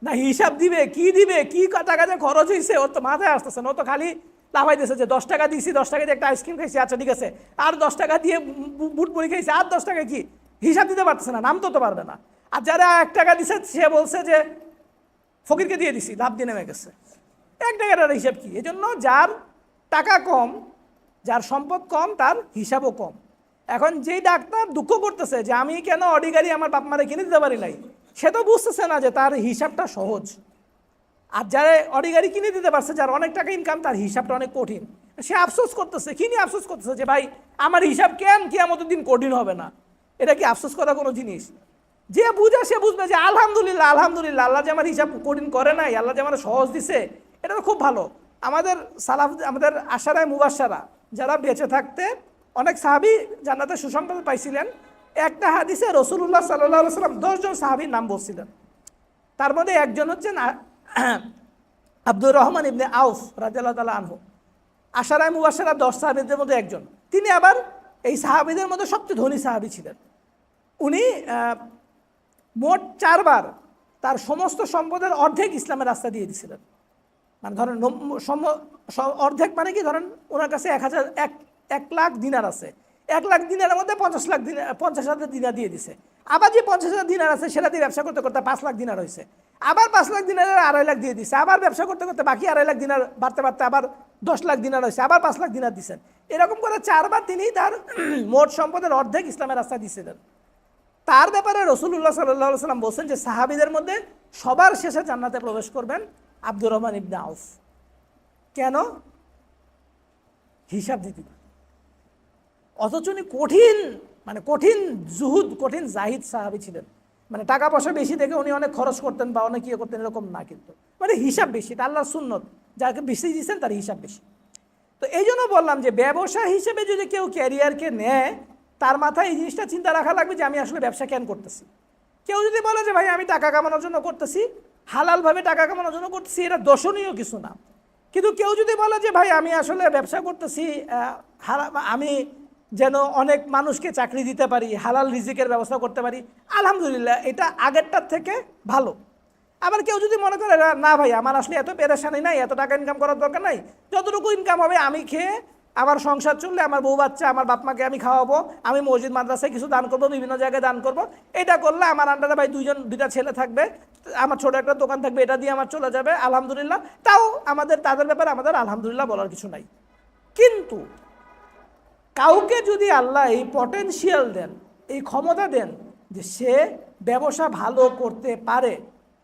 না হিসাব দিবে, কি দিবে, কি টাকা যে খরচ হয়েছে ওর তো মাথায় আসতেছে না। ও তো খালি লাফাইতেছে যে 10 টাকা দিয়েছি, 10 টাকা দিয়ে একটা আইসক্রিম খাইছি, আচ্ছা ঠিক আছে, আর 10 টাকা দিয়ে বুট মুড়ি খাইছে, আর 10 টাকা কি, হিসাব দিতে পারতেছে না, নাম তো পারবে না। আর যারা 1 টাকা দিছে সে বলছে যে ফকিরকে দিয়ে দিছি, লাভ দিয়ে নেমে গেছে। 1 টাকার হিসাব কি? এই জন্য যার টাকা কম, যার সম্পদ কম, তার হিসাবও কম। এখন যেই ডাক্তার দুঃখ করতেছে যে আমি কেন অডি গাড়ি আমার বাপ মারে কিনে দিতে পারি নাই, সে তো বুঝতেছে না যে তার হিসাবটা সহজ। আর যারা অডি গাড়ি কিনে দিতে পারছে, যার অনেক টাকা ইনকাম, তার হিসাবটা অনেক কঠিন। সে আফসোস করতেছে, কি নিয়ে আফসোস করতেছে যে ভাই আমার হিসাব কেন কিয়ামতের দিন কঠিন হবে না। এটা কি আফসোস করা কোনো জিনিস? যে বুঝে সে বুঝবে যে আলহামদুলিল্লাহ, আলহামদুলিল্লাহ, আল্লাহ যে আমার হিসাব কঠিন করে নাই, আল্লাহ যে আমার সহজ দিছে, এটা তো খুব ভালো। আমাদের সালাফ, আমাদের আশারায় মুবাশশারা যারা বেঁচে থাকতে অনেক সাহাবী জান্নাতে সুসংবাদ পাইছিলেন। একটা হাদিসে রাসূলুল্লাহ সাল্লাল্লাহু আলাইহি ওয়াসাল্লাম 10 জন সাহাবীর নাম বলছিলেন। তার মধ্যে একজন হচ্ছেন আব্দুর রহমান ইবনে আউফ রাদিয়াল্লাহু তাআলা আনহু, আশারায় মুবাশশারা 10 সাহাবীদের মধ্যে একজন। তিনি আবার এই সাহাবীদের মধ্যে সবচেয়ে ধনী সাহাবী ছিলেন। উনি মোট 4 বার তার সমস্ত সম্পদের অর্ধেক ইসলামের রাস্তা দিয়ে দিয়েছিলেন। মানে ধরেন অর্ধেক মানে কি, ধরেন ওনার কাছে 1 লাখ দিনার আছে, 1 লাখ দিনারের মধ্যে 50,000 দিনার দিয়ে দিছে। আবার যে 50,000 দিনার আছে সেটা দিয়ে ব্যবসা করতে করতে 5 লাখ দিনার হয়েছে। আবার 5 লাখ দিনারের 2.5 লাখ দিয়ে দিছে। আবার ব্যবসা করতে করতে বাকি 2.5 লাখ দিনার বাড়তে বাড়তে আবার 10 লাখ দিনার হয়েছে। আবার 5 লাখ দিনার দিচ্ছেন। এরকম করে 4 বার তিনি তার মোট সম্পদের অর্ধেক ইসলামের রাস্তা দিয়েছিলেন। তার ব্যাপারে রাসূলুল্লাহ সাল্লাল্লাহু আলাইহি ওয়াসাল্লাম বলছেন যে সাহাবীদের মধ্যে সবার শেষে জান্নাতে প্রবেশ করবেন আব্দুর রহমান ইবনে আউফ। কেন? হিসাব দিতে। অথচ উনি কঠিন, মানে কঠিন জুহুদ, কঠিন জাহিদ সাহাবী ছিলেন। মানে টাকা পয়সা বেশি দেখে উনি অনেক খরচ করতেন বা অনেক ইয়ে করতেন, এরকম না, কিন্তু মানে হিসাব বেশি। এটা আল্লাহর সুন্নত, যাকে বেশি দিয়েছেন তার হিসাব বেশি। তো এই জন্য বললাম যে ব্যবসা হিসেবে যদি কেউ ক্যারিয়ারকে নেয়, তার মাথায় এই জিনিসটা চিন্তা রাখা লাগবে যে আমি আসলে ব্যবসা কেন করতেছি। কেউ যদি বলে যে ভাই আমি টাকা কামানোর জন্য করতেছি, হালালভাবে টাকা কামানোর জন্য করতেছি, এটা দর্শনীয় কিছু না। কিন্তু কেউ যদি বলে যে ভাই আমি আসলে ব্যবসা করতেছি, আমি যেন অনেক মানুষকে চাকরি দিতে পারি, হালাল রিজিকের ব্যবস্থা করতে পারি, আলহামদুলিল্লাহ, এটা আগেরটার থেকে ভালো। আবার কেউ যদি মনে করে না ভাই আমার আসলে এত পেরেশানি নাই, এত টাকা ইনকাম করার দরকার নাই, যতটুকু ইনকাম হবে আমি খেয়ে আমার সংসার চললে, আমার বউ বাচ্চা, আমার বাপ মাকে আমি খাওয়াবো, আমি মসজিদ মাদ্রাসায় কিছু দান করবো, বিভিন্ন জায়গায় দান করবো, এটা করলে আমার আন্ডারে ভাই 2টা ছেলে থাকবে, আমার ছোট একটা দোকান থাকবে, এটা দিয়ে আমার চলে যাবে, আলহামদুলিল্লাহ। তাও তাদের ব্যাপারে আমাদের আলহামদুলিল্লাহ বলার কিছু নাই। কিন্তু কাউকে যদি আল্লাহ এই পটেনশিয়াল দেন, এই ক্ষমতা দেন যে সে ব্যবসা ভালো করতে পারে,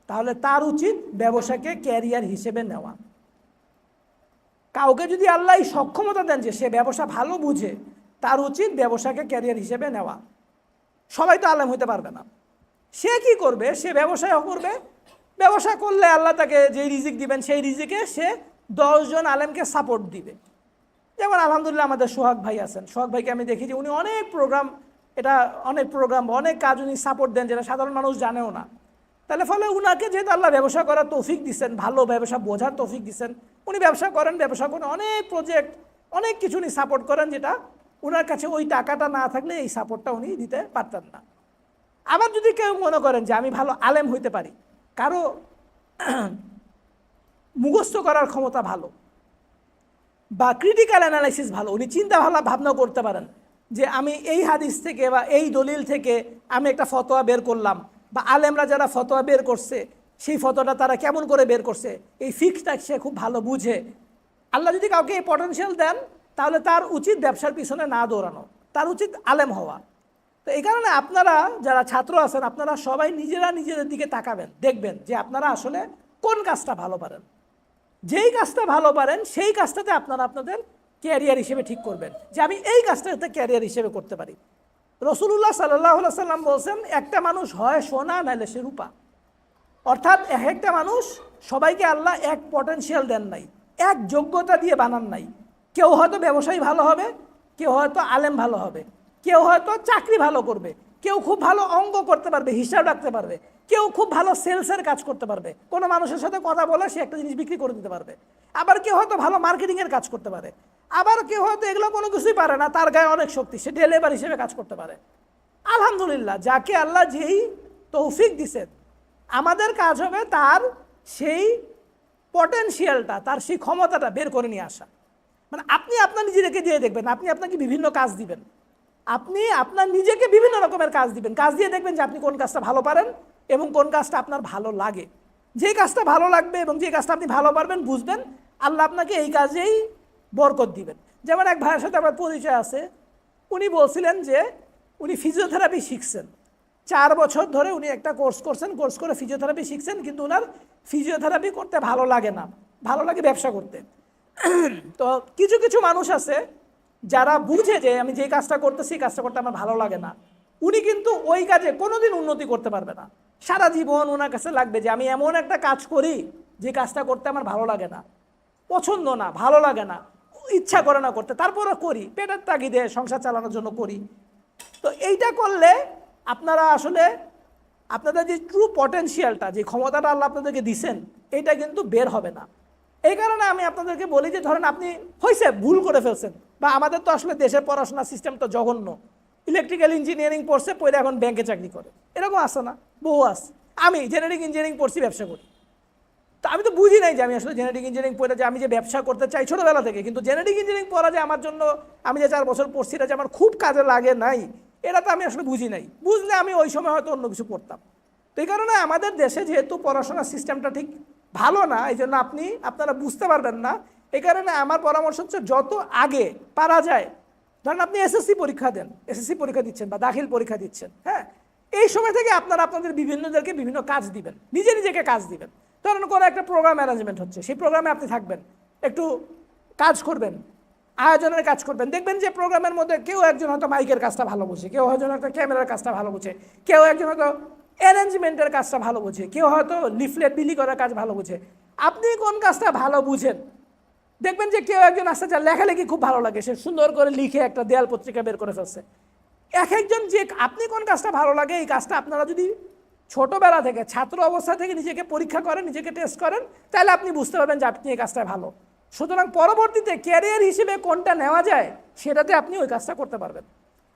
তাহলে তার উচিত ব্যবসাকে ক্যারিয়ার হিসেবে নেওয়া। কাউকে যদি আল্লাহ এই সক্ষমতা দেন যে সে ব্যবসা ভালো বুঝে, তার উচিত ব্যবসাকে ক্যারিয়ার হিসেবে নেওয়া। সবাই তো আলেম হইতে পারবে না। সে কি করবে? সে ব্যবসায় করবে। ব্যবসা করলে আল্লাহ তাকে যেই রিজিক দিবেন সেই রিজিকে সে 10 জন আলেমকে সাপোর্ট দিবে। যেমন আলহামদুলিল্লাহ আমাদের সোহাগ ভাই আছেন, সোহাগ ভাইকে আমি দেখি যে উনি অনেক প্রোগ্রাম, অনেক কাজ উনি সাপোর্ট দেন, যেটা সাধারণ মানুষ জানেও না। তাহলে ফলে উনাকে যেহেতু আল্লাহ ব্যবসা করার তৌফিক দিচ্ছেন, ভালো ব্যবসা বোঝার তৌফিক দিচ্ছেন, উনি ব্যবসা করেন অনেক প্রজেক্ট, অনেক কিছু উনি সাপোর্ট করেন, যেটা উনার কাছে ওই টাকাটা না থাকলে এই সাপোর্টটা উনি দিতে পারতেন না। আবার যদি কেউ মনে করেন যে আমি ভালো আলেম হইতে পারি, কারো মুখস্থ করার ক্ষমতা ভালো বা ক্রিটিক্যাল অ্যানালাইসিস ভালো, উনি চিন্তা ভাবনা করতে পারেন যে আমি এই হাদিস থেকে বা এই দলিল থেকে আমি একটা ফতোয়া বের করলাম, বা আলেমরা যারা ফতোয়া বের করছে সেই ফতোয়াটা তারা কেমন করে বের করছে, এই ফিক্সটা সে খুব ভালো বুঝে। আল্লাহ যদি কাউকে এই পটেনশিয়াল দেন, তাহলে তার উচিত ব্যবসার পিছনে না দৌড়ানো, তার উচিত আলেম হওয়া। তো এই কারণে আপনারা যারা ছাত্র আছেন, আপনারা সবাই নিজেরা নিজেদের দিকে তাকাবেন, দেখবেন যে আপনারা আসলে কোন কাজটা ভালো পারেন। যেই কাজটা ভালো পারেন সেই কাজটাতে আপনারা আপনাদের ক্যারিয়ার হিসেবে ঠিক করবেন যে আমি এই কাজটাতে ক্যারিয়ার হিসেবে করতে পারি। রাসূলুল্লাহ সাল্লাল্লাহু আলাইহি সাল্লাম বলছেন, একটা মানুষ হয় সোনা নাইলে সে রূপা। অর্থাৎ এক একটা মানুষ, সবাইকে আল্লাহ এক পটেনশিয়াল দেন নাই, এক যোগ্যতা দিয়ে বানান নাই। কেউ হয়তো ব্যবসায়ী ভালো হবে, কেউ হয়তো আলেম ভালো হবে, কেউ হয়তো চাকরি ভালো করবে, কেউ খুব ভালো অঙ্ক করতে পারবে, হিসাব রাখতে পারবে, কেউ খুব ভালো সেলসের কাজ করতে পারবে, কোনো মানুষের সাথে কথা বলে সে একটা জিনিস বিক্রি করে দিতে পারবে। আবার কেউ হয়তো ভালো মার্কেটিংয়ের কাজ করতে পারে, আবার কেউ হয়তো এগুলো কোনো কিছুই পারে না, তার গায়ে অনেক শক্তি, সে ডেলিভার হিসেবে কাজ করতে পারে। আলহামদুলিল্লাহ, যাকে আল্লাহ যেই তৌফিক দিছেন, আমাদের কাজ হবে তার সেই পটেনশিয়ালটা, তার সেই ক্ষমতাটা বের করে নিয়ে আসা। মানে আপনি আপনার নিজেকে দিয়ে দেখবেন, আপনি আপনাকে বিভিন্ন কাজ দিবেন, আপনি আপনার নিজেকে বিভিন্ন রকমের কাজ দিবেন, কাজ দিয়ে দেখবেন যে আপনি কোন কাজটা ভালো পারেন এবং কোন কাজটা আপনার ভালো লাগে। যেই কাজটা ভালো লাগবে এবং যে কাজটা আপনি ভালো পারবেন, বুঝবেন আল্লাহ আপনাকে এই কাজেই বরকত দিবেন। যেমন এক ভাইয়ের সাথে আমার পরিচয় আছে, উনি বলছিলেন যে উনি ফিজিওথেরাপি শিখছেন, 4 বছর ধরে উনি একটা কোর্স করছেন, কোর্স করে ফিজিওথেরাপি শিখছেন, কিন্তু ওনার ফিজিওথেরাপি করতে ভালো লাগে না, ভালো লাগে ব্যবসা করতে। তো কিছু কিছু মানুষ আছে যারা বুঝে যে আমি যে কাজটা করতেছি, কাজটা করতে আমার ভালো লাগে না, উনি কিন্তু ওই কাজে কোনোদিন উন্নতি করতে পারবে না। সারা জীবন ওনার কাছে লাগবে যে আমি এমন একটা কাজ করি যে কাজটা করতে আমার ভালো লাগে না, পছন্দ না, ভালো লাগে না, ইচ্ছা করে না করতে, তারপরে করি, পেটের তাগিদে সংসার চালানোর জন্য করি। তো এইটা করলে আপনারা আসলে আপনাদের যে ট্রু পটেনশিয়ালটা, যে ক্ষমতাটা আল্লাহ আপনাদেরকে দিছেন, এটা কিন্তু বের হবে না। এই কারণে আমি আপনাদেরকে বলি যে ধরেন আপনি হয়েছে ভুল করে ফেলছেন, বা আমাদের তো আসলে দেশের পড়াশোনার সিস্টেম তো জঘন্য, ইলেকট্রিক্যাল ইঞ্জিনিয়ারিং পড়ছে, পড়ে এখন ব্যাংকে চাকরি করে, এরকম আসে না? বহু আছে। আমি জেনেটিক ইঞ্জিনিয়ারিং পড়ছি, ব্যবসা করি। তো আমি তো বুঝি নাই যে আমি আসলে জেনেটিক ইঞ্জিনিয়ারিং পড়ে যে আমি যে ব্যবসা করতে চাই ছোটোবেলা থেকে, কিন্তু জেনেটিক ইঞ্জিনিয়ারিং পড়া যে আমার জন্য, আমি যে 4 বছর পড়ছি এটা যে আমার খুব কাজে লাগে নাই, এটা তো আমি আসলে বুঝি নাই। বুঝলে আমি ওই সময় হয়তো অন্য কিছু পড়তাম। তো এই কারণে আমাদের দেশে যেহেতু পড়াশোনার সিস্টেমটা ঠিক ভালো না, এই জন্য আপনারা বুঝতে পারবেন না। এই কারণে আমার পরামর্শ হচ্ছে যত আগে পারা যায়, ধরেন আপনি এসএসসি পরীক্ষা দেন, এসএসসি পরীক্ষা দিচ্ছেন বা দাখিল পরীক্ষা দিচ্ছেন, হ্যাঁ, এই সময় থেকে আপনারা আপনাদের বিভিন্নদেরকে বিভিন্ন কাজ দিবেন, নিজেকে কাজ দিবেন। ধরেন কোনো একটা প্রোগ্রাম অ্যারেঞ্জমেন্ট হচ্ছে, সেই প্রোগ্রামে আপনি থাকবেন, একটু কাজ করবেন, আয়োজনের কাজ করবেন। দেখবেন যে প্রোগ্রামের মধ্যে কেউ একজন হয়তো মাইকের কাজটা ভালো বোঝে, কেউ হয়তো একটা ক্যামেরার কাজটা ভালো বোঝে, কেউ একজন হয়তো অ্যারেঞ্জমেন্টের কাজটা ভালো বোঝে, কেউ হয়তো লিফলেট বিলি করার কাজ ভালো বোঝে। আপনি কোন কাজটা ভালো বুঝেন, দেখবেন যে কেউ একজন আসতে যার লেখালেখি খুব ভালো লাগে, সে সুন্দর করে লিখে একটা দেয়াল পত্রিকা বের করে ফেলছে। এক একজন যে আপনি কোন কাজটা ভালো লাগে, এই কাজটা আপনারা যদি ছোটোবেলা থেকে, ছাত্র অবস্থা থেকে নিজেকে পরীক্ষা করেন, নিজেকে টেস্ট করেন, তাহলে আপনি বুঝতে পারবেন যে আপনি এই কাজটা ভালো। সুতরাং পরবর্তীতে ক্যারিয়ার হিসেবে কোনটা নেওয়া যায়, সেটাতে আপনি ওই কাজটা করতে পারবেন।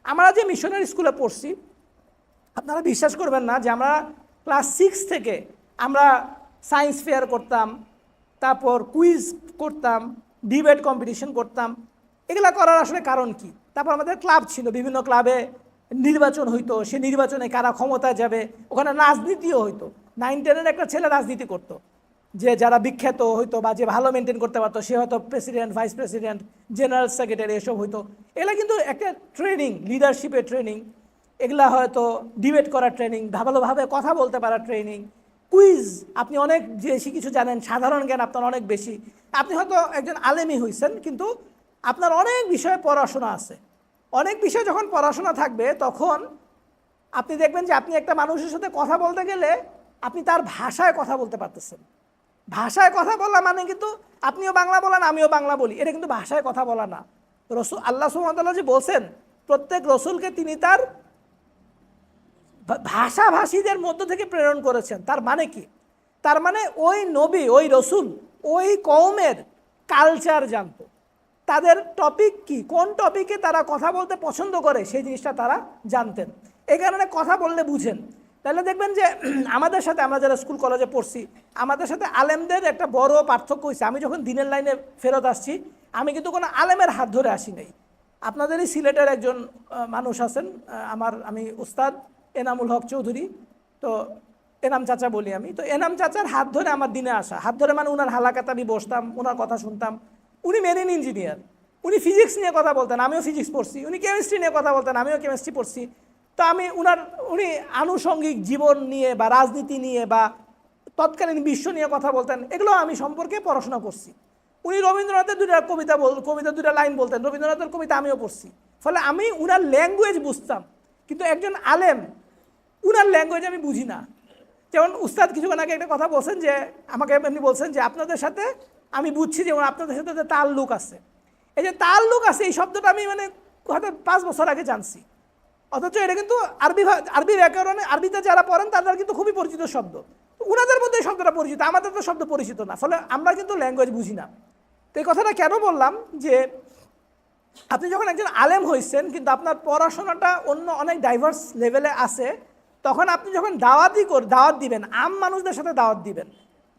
আমরা যে মিশনারি স্কুলে পড়ছি, আপনারা বিশ্বাস করবেন না যে আমরা ক্লাস 6 থেকে আমরা সায়েন্স ফেয়ার করতাম, তারপর কুইজ করতাম, ডিবেট কম্পিটিশন করতাম। এগুলা করার আসলে কারণ কি? তারপর আমাদের ক্লাব ছিল, বিভিন্ন ক্লাবে নির্বাচন হইতো, সে নির্বাচনে কারা ক্ষমতায় যাবে, ওখানে রাজনীতিও হইতো। 9-10-এর একটা ছেলে রাজনীতি করতো, যে যারা বিখ্যাত হইতো বা যে ভালো মেনটেন করতে পারতো, সে হয়তো president, vice president, general secretary, এসব হইতো। এগুলা কিন্তু একটা ট্রেনিং, লিডারশিপের ট্রেনিং, এগুলা হয়তো ডিবেট করার ট্রেনিং, ভালোভাবে কথা বলতে পারার ট্রেনিং, কুইজ, আপনি অনেক বেশি কিছু জানেন, সাধারণ জ্ঞান আপনার অনেক বেশি, আপনি হয়তো একজন আলেমই হইছেন, কিন্তু আপনার অনেক বিষয়ে পড়াশোনা আছে। অনেক বিষয় যখন পড়াশোনা থাকবে, তখন আপনি দেখবেন যে আপনি একটা মানুষের সাথে কথা বলতে গেলে আপনি তার ভাষায় কথা বলতে পারতেছেন। ভাষায় কথা বলা মানে কিন্তু আপনিও বাংলা বলেন, আমিও বাংলা বলি, এটা কিন্তু ভাষায় কথা বলা না। আল্লাহ সুবহানাহু ওয়া তাআলা যে বলছেন, প্রত্যেক রসুলকে তিনি তার ভাষাভাষীদের মধ্য থেকে প্রেরণ করেছেন। তার মানে কি? তার মানে ওই নবী, ওই রসুল ওই কওমের কালচার জানতো, তাদের টপিক কি, কোন টপিকে তারা কথা বলতে পছন্দ করে সেই জিনিসটা তারা জানতেন। এই কারণে কথা বললে বুঝেন। তাহলে দেখবেন যে আমাদের সাথে, আমরা যারা স্কুল কলেজে পড়ছি, আমাদের সাথে আলেমদের একটা বড় পার্থক্য হয়েছে। আমি যখন দিনের লাইনে ফেরত আসছি, আমি কিন্তু কোনো আলেমের হাত ধরে আসি নাই। আপনাদেরই সিলেটের একজন মানুষ আছেন, আমি উস্তাদ এনামুল হক চৌধুরী, তো এনাম চাচা বলি আমি, তো এনাম চাচার হাত ধরে আমার দিনে আসা। হাত ধরে মানে উনার হালাকাতে আমি বসতাম, ওনার কথা শুনতাম। উনি মেরিন ইঞ্জিনিয়ার, উনি ফিজিক্স নিয়ে কথা বলতেন, আমিও ফিজিক্স পড়ছি। উনি কেমিস্ট্রি নিয়ে কথা বলতেন, আমিও কেমিস্ট্রি পড়ছি। তো উনি আনুষঙ্গিক জীবন নিয়ে বা রাজনীতি নিয়ে বা তৎকালীন বিশ্ব নিয়ে কথা বলতেন, এগুলো আমি সম্পর্কে পড়াশোনা করছি। উনি রবীন্দ্রনাথের কবিতা দুটা লাইন বলতেন, রবীন্দ্রনাথের কবিতা আমিও পড়ছি। ফলে আমি উনার ল্যাঙ্গুয়েজ বুঝতাম, কিন্তু একজন আলেম উনার ল্যাঙ্গুয়েজ আমি বুঝি না। যেমন উস্তাদ কিছুক্ষণ আগে একটা কথা বলছেন, যে আমাকে এমনি বলছেন যে আপনাদের সাথে আমি বুঝছি যে আপনাদের সাথে যে তাল্লুক আছে। এই যে তাল্লুক আছে, এই শব্দটা আমি হয়তো 5 বছর আগে জানছি, অথচ এটা কিন্তু আরবি ব্যাকরণে, আরবিতে যারা পড়েন তাদের কিন্তু খুবই পরিচিত শব্দ। উনাদের মধ্যে এই শব্দটা পরিচিত, আমাদের তো শব্দ পরিচিত না। ফলে আমরা কিন্তু ল্যাঙ্গুয়েজ বুঝি না। তো এই কথাটা কেন বললাম, যে আপনি যখন একজন আলেম হয়েছেন, কিন্তু আপনার পড়াশোনাটা অন্য অনেক ডাইভার্স লেভেলে আছে, তখন আপনি যখন দাওয়াত দিবেন, মানুষদের সাথে দাওয়াত দিবেন,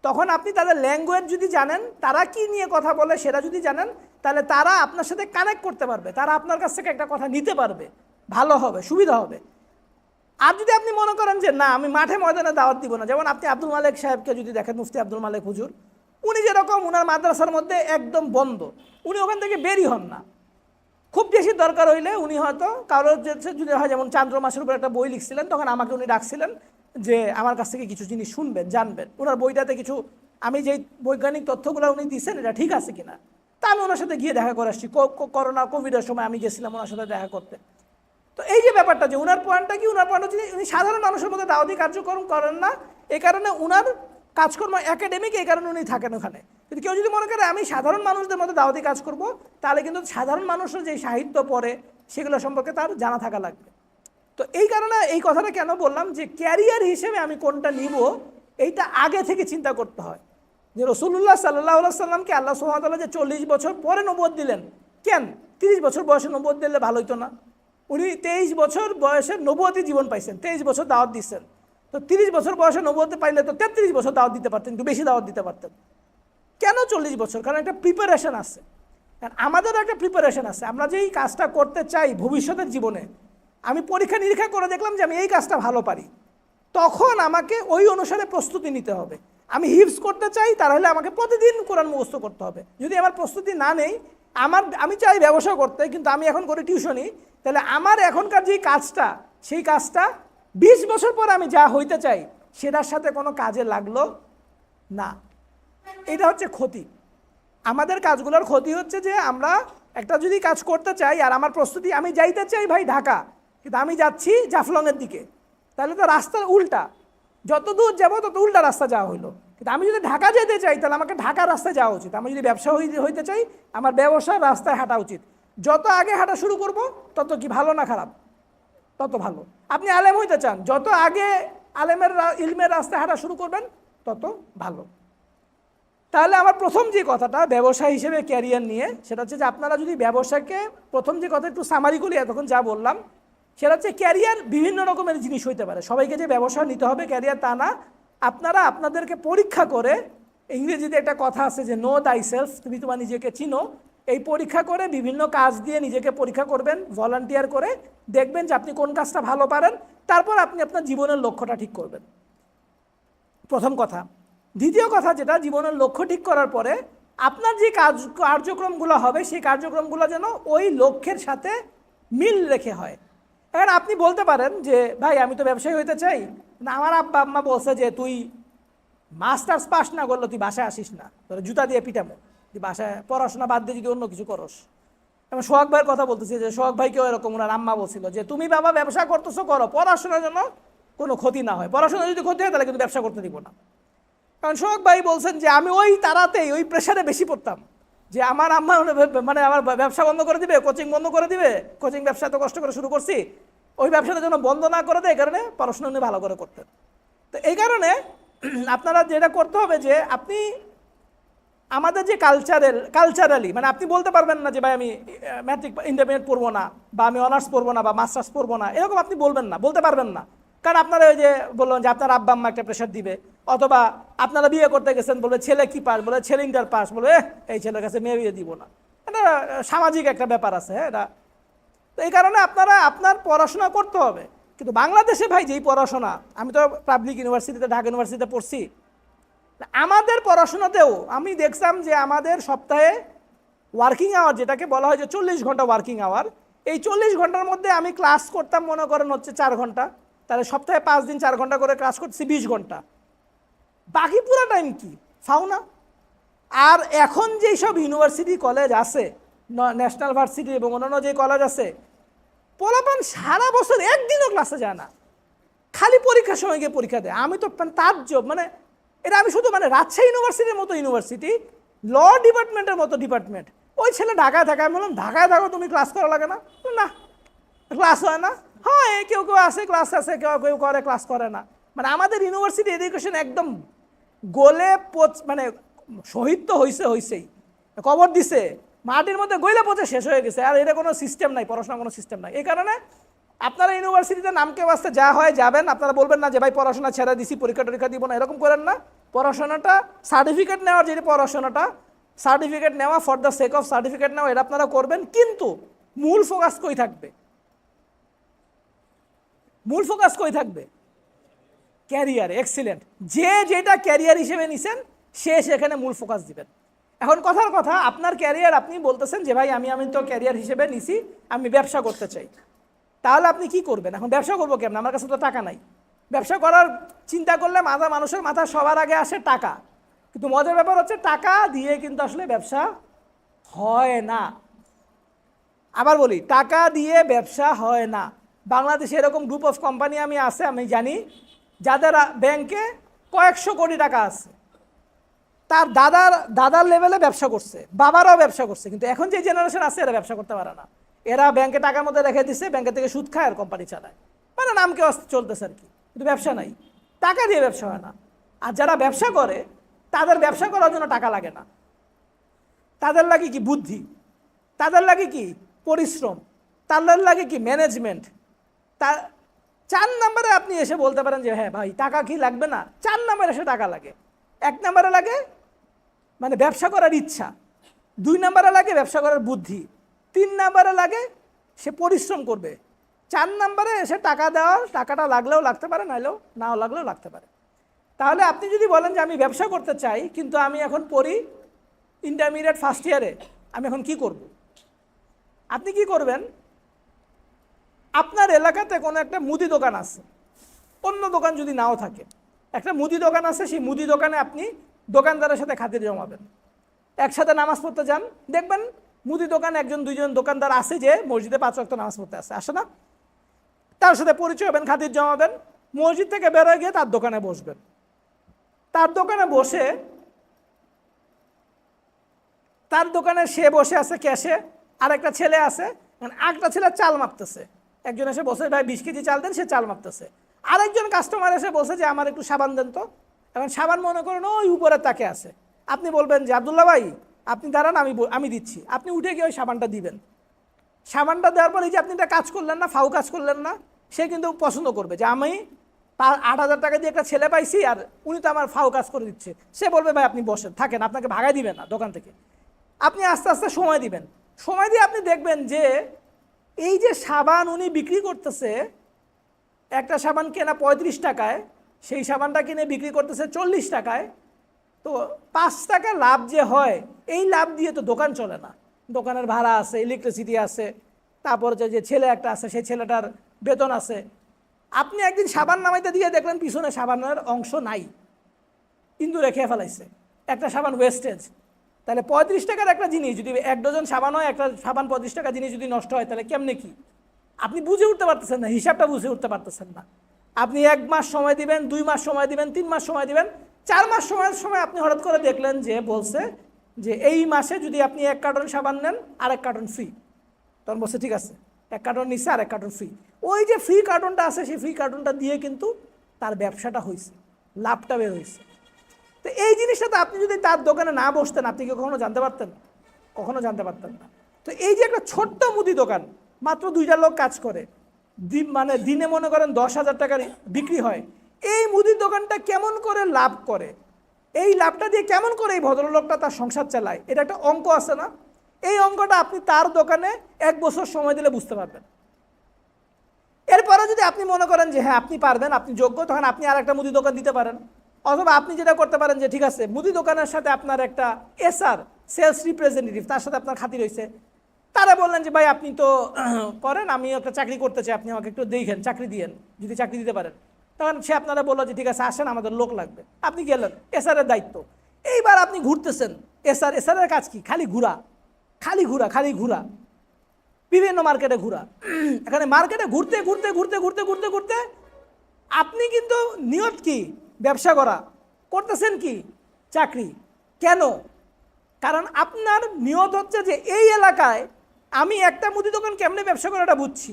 তখন আপনি তাদের ল্যাঙ্গুয়েজ যদি জানেন, তারা কি নিয়ে কথা বলে সেটা যদি জানেন, তাহলে তারা আপনার সাথে কানেক্ট করতে পারবে, তারা আপনার কাছ থেকে একটা কথা নিতে পারবে, ভালো হবে, সুবিধা হবে। আর যদি আপনি মনে করেন যে না, আমি মাঠে ময়দানে দাওয়াত দিব না, যেমন আপনি আব্দুল মালেক সাহেবকে যদি দেখেন, মুফতি আব্দুল মালেক হুজুর, উনি যেরকম উনার মাদ্রাসার মধ্যে একদম বন্ধ, উনি ওখান থেকে বেরই হন না। খুব বেশি দরকার হইলে উনি হয়তো কারোর যদি হয়, যেমন চান্দ্র মাসের উপর একটা বই লিখছিলেন, তখন আমাকে উনি ডাকছিলেন যে আমার কাছ থেকে কিছু জিনিস শুনবেন, জানবেন, ওনার বইটাতে কিছু আমি যেই বৈজ্ঞানিক তথ্যগুলো উনি দিচ্ছেন এটা ঠিক আছে কিনা। তা আমি ওনার সাথে গিয়ে দেখা করে আসছি। করোনা কোভিডের সময় আমি গেছিলাম ওনার সাথে দেখা করতে। তো এই যে ব্যাপারটা, যে উনার পয়েন্টটা কি, উনার পয়েন্ট হচ্ছে উনি সাধারণ মানুষের মধ্যে দাওয়াতি কার্যক্রম করেন না, এই কারণে উনার কাজকর্ম একাডেমিক, এই কারণে উনি থাকেন ওখানে। কিন্তু কেউ যদি মনে করে আমি সাধারণ মানুষদের মধ্যে দাওয়াতি কাজ করব, তাহলে কিন্তু সাধারণ মানুষের যে সাহিত্য পড়ে সেগুলো সম্পর্কে তার জানা থাকা লাগবে। তো এই কারণে এই কথাটা কেন বললাম, যে ক্যারিয়ার হিসেবে আমি কোনটা নিব, এইটা আগে থেকে চিন্তা করতে হয়। যে রসুল্লাহ সাল্লাহ সাল্লামকে আল্লাহ সুবহানাহু ওয়া তাআলা যে 40 বছর পরে নবুয়ত দিলেন, কেন 30 বছর বয়সে নবুয়ত দিলে ভালো হইতো না? উনি 23 বছর বয়সে নবুয়তি জীবন পাইছেন, 23 বছর দাওয়াত দিচ্ছেন। তো 30 বছর বয়সে নবুয়ত পাইলে তো 33 বছর দাওয়াত দিতে পারতেন, একটু বেশি দাওয়াত দিতে পারতেন। কেন 40 বছর? কারণ একটা প্রিপারেশন আছে, কারণ আমাদেরও একটা প্রিপারেশন আছে। আমরা যেই কাজটা করতে চাই ভবিষ্যতের জীবনে, আমি পরীক্ষা নিরীক্ষা করে দেখলাম যে আমি এই কাজটা ভালো পারি, তখন আমাকে ওই অনুসারে প্রস্তুতি নিতে হবে। আমি হিফজ করতে চাই, তাহলে আমাকে প্রতিদিন কোরআন মুখস্থ করতে হবে। যদি আমার প্রস্তুতি না নেই, আমি চাই ব্যবসা করতে, কিন্তু আমি এখন করি টিউশনি, তাহলে আমার এখনকার যে কাজটা, সেই কাজটা 20 বছর পর আমি যা হইতে চাই সেটার সাথে কোনো কাজে লাগলো না। এটা হচ্ছে ক্ষতি। আমাদের কাজগুলোর ক্ষতি হচ্ছে যে আমরা একটা যদি কাজ করতে চাই, আর আমার প্রস্তুতি, আমি যাইতে চাই ভাই ঢাকা, কিন্তু আমি যাচ্ছি জাফলংয়ের দিকে, তাহলে তো রাস্তার উল্টা, যত দূর যাবো তত উল্টা রাস্তা যাওয়া হইলো। কিন্তু আমি যদি ঢাকা যেতে চাই, তাহলে আমাকে ঢাকার রাস্তায় যাওয়া উচিত। আমি যদি ব্যবসা হইতে চাই, আমার ব্যবসার রাস্তায় হাঁটা উচিত। যত আগে হাঁটা শুরু করব, তত কি ভালো না খারাপ? তত ভালো। আপনি আলেম হইতে চান, যত আগে ইলমের রাস্তায় হাঁটা শুরু করবেন, তত ভালো। তাহলে আমার প্রথম যে কথাটা ব্যবসা হিসেবে ক্যারিয়ার নিয়ে, সেটা হচ্ছে যে আপনারা যদি ব্যবসাকে, প্রথম যে কথা একটু সামারি করি, এতক্ষণ যা বললাম, সেটা হচ্ছে ক্যারিয়ার বিভিন্ন রকমের জিনিস হইতে পারে। সবাইকে যে ব্যবসা নিতে হবে ক্যারিয়ার তা না। আপনারা আপনাদেরকে পরীক্ষা করে, ইংরেজিতে একটা কথা আছে যে নো দাই সেলফ, তুমি তোমার নিজেকে চিনো, এই পরীক্ষা করে বিভিন্ন কাজ দিয়ে নিজেকে পরীক্ষা করবেন, ভলান্টিয়ার করে দেখবেন যে আপনি কোন কাজটা ভালো পারেন, তারপর আপনি আপনার জীবনের লক্ষ্যটা ঠিক করবেন। প্রথম কথা। দ্বিতীয় কথা, যেটা জীবনের লক্ষ্য ঠিক করার পরে আপনার যে কার্যক্রমগুলো হবে, সেই কার্যক্রমগুলো যেন ওই লক্ষ্যের সাথে মিল রেখে হয়। এখন আপনি বলতে পারেন যে ভাই আমি তো ব্যবসায়ী হইতে চাই না, আমার আব্বা আম্মা বলছে যে তুই মাস্টার্স পাস না করলে তুই বাসায় আসিস না, তোর জুতা দিয়ে পিটামো, তুই বাসায় পড়াশোনা বাদ দিয়ে যদি অন্য কিছু করস। এবং সোহাগ ভাইয়ের কথা বলতেছি, যে সোহাগ ভাইকেও এরকম ওনার আম্মা বলছিল যে তুমি বাবা ব্যবসা করতেছো করো, পড়াশোনার জন্য কোনো ক্ষতি না হয়, পড়াশোনা যদি ক্ষতি হয় তাহলে কিন্তু ব্যবসা করতে দিব না। কারণ সোহাগ ভাই বলছেন যে আমি ওই তারাতেই, ওই প্রেশারে বেশি পড়তাম, যে আমার আম্মা মানে আমার ব্যবসা বন্ধ করে দিবে, কোচিং বন্ধ করে দিবে, কোচিং ব্যবসা এত কষ্ট করে শুরু করছি, ওই ব্যবসাটা যেন বন্ধ না করে দেয়, এই কারণে পড়াশোনা উনি ভালো করে করতেন। তো এই কারণে আপনারা যেটা করতে হবে যে আপনি আমাদের যে কালচারালি মানে আপনি বলতে পারবেন না যে ভাই আমি ম্যাট্রিক ইন্টারমিডিয়েট পড়বো না, বা আমি অনার্স পড়বো না, বা মাস্টার্স পড়বো না, এরকম আপনি বলবেন না, বলতে পারবেন না। কারণ আপনারা ওই যে বললেন যে আপনার আব্বা আম্মা একটা প্রেশার দিবে, অথবা আপনারা বিয়ে করতে গেছেন, বলবে ছেলে কি পাস, বলে ছেলে ইন্টার পাস, বলে এই ছেলের কাছে মেয়ে বিয়ে দিব না। এটা সামাজিক একটা ব্যাপার আছে, হ্যাঁ এটা। তো এই কারণে আপনারা আপনার পড়াশোনা করতে হবে। কিন্তু বাংলাদেশে ভাই যেই পড়াশোনা, আমি তো পাবলিক ইউনিভার্সিটিতে ঢাকা ইউনিভার্সিটিতে পড়ছি, আমাদের পড়াশোনাতেও আমি দেখলাম যে আমাদের সপ্তাহে ওয়ার্কিং আওয়ার, যেটাকে বলা হয় যে 40 ঘন্টা ওয়ার্কিং আওয়ার, এই 40 ঘন্টার মধ্যে আমি ক্লাস করতাম মনে করেন হচ্ছে 4 ঘন্টা, তাহলে সপ্তাহে 5 দিন 4 ঘন্টা করে ক্লাস করছি 20 ঘন্টা। বাকি পুরো টাইম কি ফাও না। আর এখন যেই সব ইউনিভার্সিটি কলেজ আছে, ন্যাশনাল ভার্সিটি এবং অন্যান্য যে কলেজ আছে, পোলাপান সারা বছর একদিনও ক্লাসে যায় না, খালি পরীক্ষার সময় গিয়ে পরীক্ষা দেয়। আমি তো তাজ্জব, মানে এটা আমি শুধু মানে রাজশাহী ইউনিভার্সিটির মতো ইউনিভার্সিটি, ল ডিপার্টমেন্টের মতো ডিপার্টমেন্ট, ওই ছেলে ঢাকায় থাকে। আমি বললাম ঢাকায় থাকো তুমি, ক্লাস করা লাগে না? না, ক্লাস হয় না। হ্যাঁ, কেউ কেউ আসে, ক্লাস আছে, কেউ কেউ করে, ক্লাস করে না। মানে আমাদের ইউনিভার্সিটি এডুকেশন একদম গলে মানে শহীদ তো হয়েছেই, কবর দিছে, মাটির মধ্যে গইলে পচে শেষ হয়ে গেছে। আর এটা কোনো সিস্টেম নাই, পড়াশোনার কোনো সিস্টেম নাই। এই কারণে আপনারা ইউনিভার্সিটিতে নামকে বাঁচতে যা হয় যাবেন, আপনারা বলবেন না যে ভাই পড়াশোনা ছেড়ে দিছি, পরীক্ষা টরীক্ষা দিব না, এরকম করেন না। পড়াশোনাটা সার্টিফিকেট নেওয়ার যে পড়াশোনাটা, সার্টিফিকেট নেওয়া for the sake of certificate নেওয়া, এটা আপনারা করবেন। কিন্তু মূল ফোকাস কই থাকবে? মূল ফোকাস কই থাকবে? ক্যারিয়ার। এক্সিলেন্ট। যে যেটা ক্যারিয়ার হিসেবে নিছেন সে সেখানে মূল ফোকাস দিবেন। এখন কথার কথা, আপনার ক্যারিয়ার, আপনি বলতেছেন যে ভাই আমি তো ক্যারিয়ার হিসেবে নিছি, আমি ব্যবসা করতে চাই। তাহলে আপনি কি করবেন? এখন ব্যবসা করবো কেমন? আমার কাছে তো টাকা নাই। ব্যবসা করার চিন্তা করলে মানুষের মাথা সবার আগে আসে টাকা। কিন্তু মজার ব্যাপার হচ্ছে টাকা দিয়ে কিন্তু আসলে ব্যবসা হয় না। আবার বলি, টাকা দিয়ে ব্যবসা হয় না। বাংলাদেশে এরকম গ্রুপ অফ কোম্পানি আমি জানি যাদের ব্যাংকে কয়েকশো কোটি টাকা আছে, তার দাদার লেভেলে ব্যবসা করছে, বাবারাও ব্যবসা করছে, কিন্তু এখন যে জেনারেশন আছে এরা ব্যবসা করতে পারে না। এরা ব্যাংকে টাকার মধ্যে রেখে দিচ্ছে, ব্যাংকে থেকে সুদ খায় আর কোম্পানি চালায়, মানে নামকে চলতেছে আর কি, কিন্তু ব্যবসা নাই। টাকা দিয়ে ব্যবসা হয় না। আর যারা ব্যবসা করে তাদের ব্যবসা করার জন্য টাকা লাগে না, তাদের লাগে কি বুদ্ধি, তাদের লাগে কি পরিশ্রম, তাদের লাগে কি ম্যানেজমেন্ট। তা 4 নম্বরে আপনি এসে বলতে পারেন যে হ্যাঁ ভাই টাকা কি লাগবে না, 4 নম্বরে এসে টাকা লাগে। 1 নম্বরে লাগে মানে ব্যবসা করার ইচ্ছা, 2 নম্বরে লাগে ব্যবসা করার বুদ্ধি, 3 নম্বরে লাগে সে পরিশ্রম করবে, 4 নম্বরে এসে টাকাটা লাগলেও লাগতে পারে, নাও লাগলেও লাগতে পারে। তাহলে আপনি যদি বলেন যে আমি ব্যবসা করতে চাই কিন্তু আমি এখন পড়ি ইন্টারমিডিয়েট ফার্স্ট ইয়ারে, আমি এখন কি করব? আপনি কি করবেন? আপনার এলাকাতে কোনো একটা মুদি দোকান আছে, অন্য দোকান যদি নাও থাকে, একটা মুদি দোকান আছে, সেই মুদি দোকানে আপনি দোকানদারের সাথে খাতির জমাবেন, একসাথে নামাজ পড়তে যান, দেখবেন মুদি দোকানে 1-2জন দোকানদার আছে যে মসজিদে 5 ওয়াক্ত নামাজ পড়তে আসে না, তার সাথে পরিচয় হবেন, খাতির জমাবেন, মসজিদ থেকে বেরোয় গিয়ে তার দোকানে বসবেন। তার দোকানে বসে, তার দোকানে সে বসে আছে ক্যাশে, আর একটা ছেলে আছে, একটা ছেলে চাল মাপতেছে। একজন এসে বসে ভাই 20 কেজি চাল দেন, সে চাল মাপতেছে। আরেকজন কাস্টমার এসে বসে যে আমার একটু সাবান দেন তো, এখন সাবান মনে করেন ওই উপরের তাকে আছে। আপনি বলবেন যে আব্দুল্লাহ ভাই আপনি দাঁড়ান, আমি দিচ্ছি। আপনি উঠে গিয়ে ওই সাবানটা দিবেন। সাবানটা দেওয়ার পরে যে আপনি এটা কাজ করলেন না, ফাউ কাজ করলেন না, সে কিন্তু পছন্দ করবে যে আমি 8,000 টাকা দিয়ে একটা ছেলে পাইছি আর উনি তো আমার ফাউ কাজ করে দিচ্ছে। সে বলবে ভাই আপনি বসেন, থাকেন, আপনাকে ভাগাই দিবেন না দোকান থেকে। আপনি আস্তে আস্তে সময় দিবেন, সময় দিয়ে আপনি দেখবেন যে এই যে সাবান উনি বিক্রি করতেছে, একটা সাবান কেনা 35 টাকায়, সেই সাবানটা কিনে বিক্রি করতেছে 40 টাকায়, তো 5 টাকা লাভ যে হয়, এই লাভ দিয়ে তো দোকান চলে না। দোকানের ভাড়া আছে, ইলেকট্রিসিটি আছে, তারপর যে ছেলে একটা আছে সেই ছেলেটার বেতন আছে। আপনি একদিন সাবান নামাইতে দিয়ে দেখলেন পিছনে সাবানের অংশ নাই, কিন্তু রেখে ফেলাইছে, একটা সাবান ওয়েস্টেজ। তাহলে 35 টাকার একটা জিনিস যদি 1 ডজন সাবান হয়, একটা সাবান 35 টাকা জিনিস যদি নষ্ট হয়, তাহলে কেমনে কি? আপনি বুঝে উঠতে পারতেছেন না, হিসাবটা বুঝে উঠতে পারতেছেন না। আপনি 1 মাস সময় দিবেন, 2 মাস সময় দিবেন, 3 মাস সময় দিবেন, 4 মাস সময় আপনি হঠাৎ করে দেখলেন যে বলছে যে এই মাসে যদি আপনি 1 কার্টন সাবান নেন আর 1 কার্টন ফ্রি। তখন বলছে ঠিক আছে, এক কার্টন নিচ্ছে আর এক কার্টন ফ্রি। ওই যে ফ্রি কার্টনটা আছে সেই ফ্রি কার্টনটা দিয়ে কিন্তু তার ব্যবসাটা হয়েছে, লাভটা বের হয়েছে। তো এই জিনিসটা তো আপনি যদি তার দোকানে না বসতেন আপনি কি কখনো জানতে পারতেন? কখনো জানতে পারতেন না। তো এই যে একটা ছোট্ট মুদি দোকান, মাত্র 2টা লোক কাজ করে, মানে দিনে মনে করেন 10,000 টাকার বিক্রি হয়, এই মুদির দোকানটা কেমন করে লাভ করে, এই লাভটা দিয়ে কেমন করে এই ভদ্রলোকটা তার সংসার চালায়, এটা একটা অঙ্ক আছে না? এই অঙ্কটা আপনি তার দোকানে 1 বছর সময় দিলে বুঝতে পারবেন। এরপরে যদি আপনি মনে করেন যে হ্যাঁ আপনি পারবেন, আপনি যোগ্য, তখন আপনি আর একটা মুদি দোকান দিতে পারেন। অথবা আপনি যেটা করতে পারেন যে ঠিক আছে মুদি দোকানের সাথে আপনার একটা এসআর, সেলস রিপ্রেজেন্টেটিভ, তার সাথে আপনার খাতির হয়েছে, তারা বললেন যে ভাই আপনি তো করেন, আমি একটা চাকরি করতে চাই, আপনি আমাকে একটু দেখেন, চাকরি দিয়েন, যদি চাকরি দিতে পারেন। তখন সে আপনারা বললো যে ঠিক আছে আসেন, আমাদের লোক লাগবে। আপনি গেলেন, এসআরের দায়িত্ব। এইবার আপনি ঘুরতেছেন, এসআরের কাজ কি? খালি ঘোরা, খালি ঘোরা, খালি ঘোরা, বিভিন্ন মার্কেটে ঘোরা। এখানে মার্কেটে ঘুরতে ঘুরতে ঘুরতে ঘুরতে ঘুরতে ঘুরতে আপনি কিন্তু নিয়ত কি? ব্যবসা করা। করতেছেন কি? চাকরি। কেন? কারণ আপনার নিয়ত হচ্ছে যে এই এলাকায় আমি একটা মুদি দোকান কেমনে ব্যবসা করাটা বুঝছি।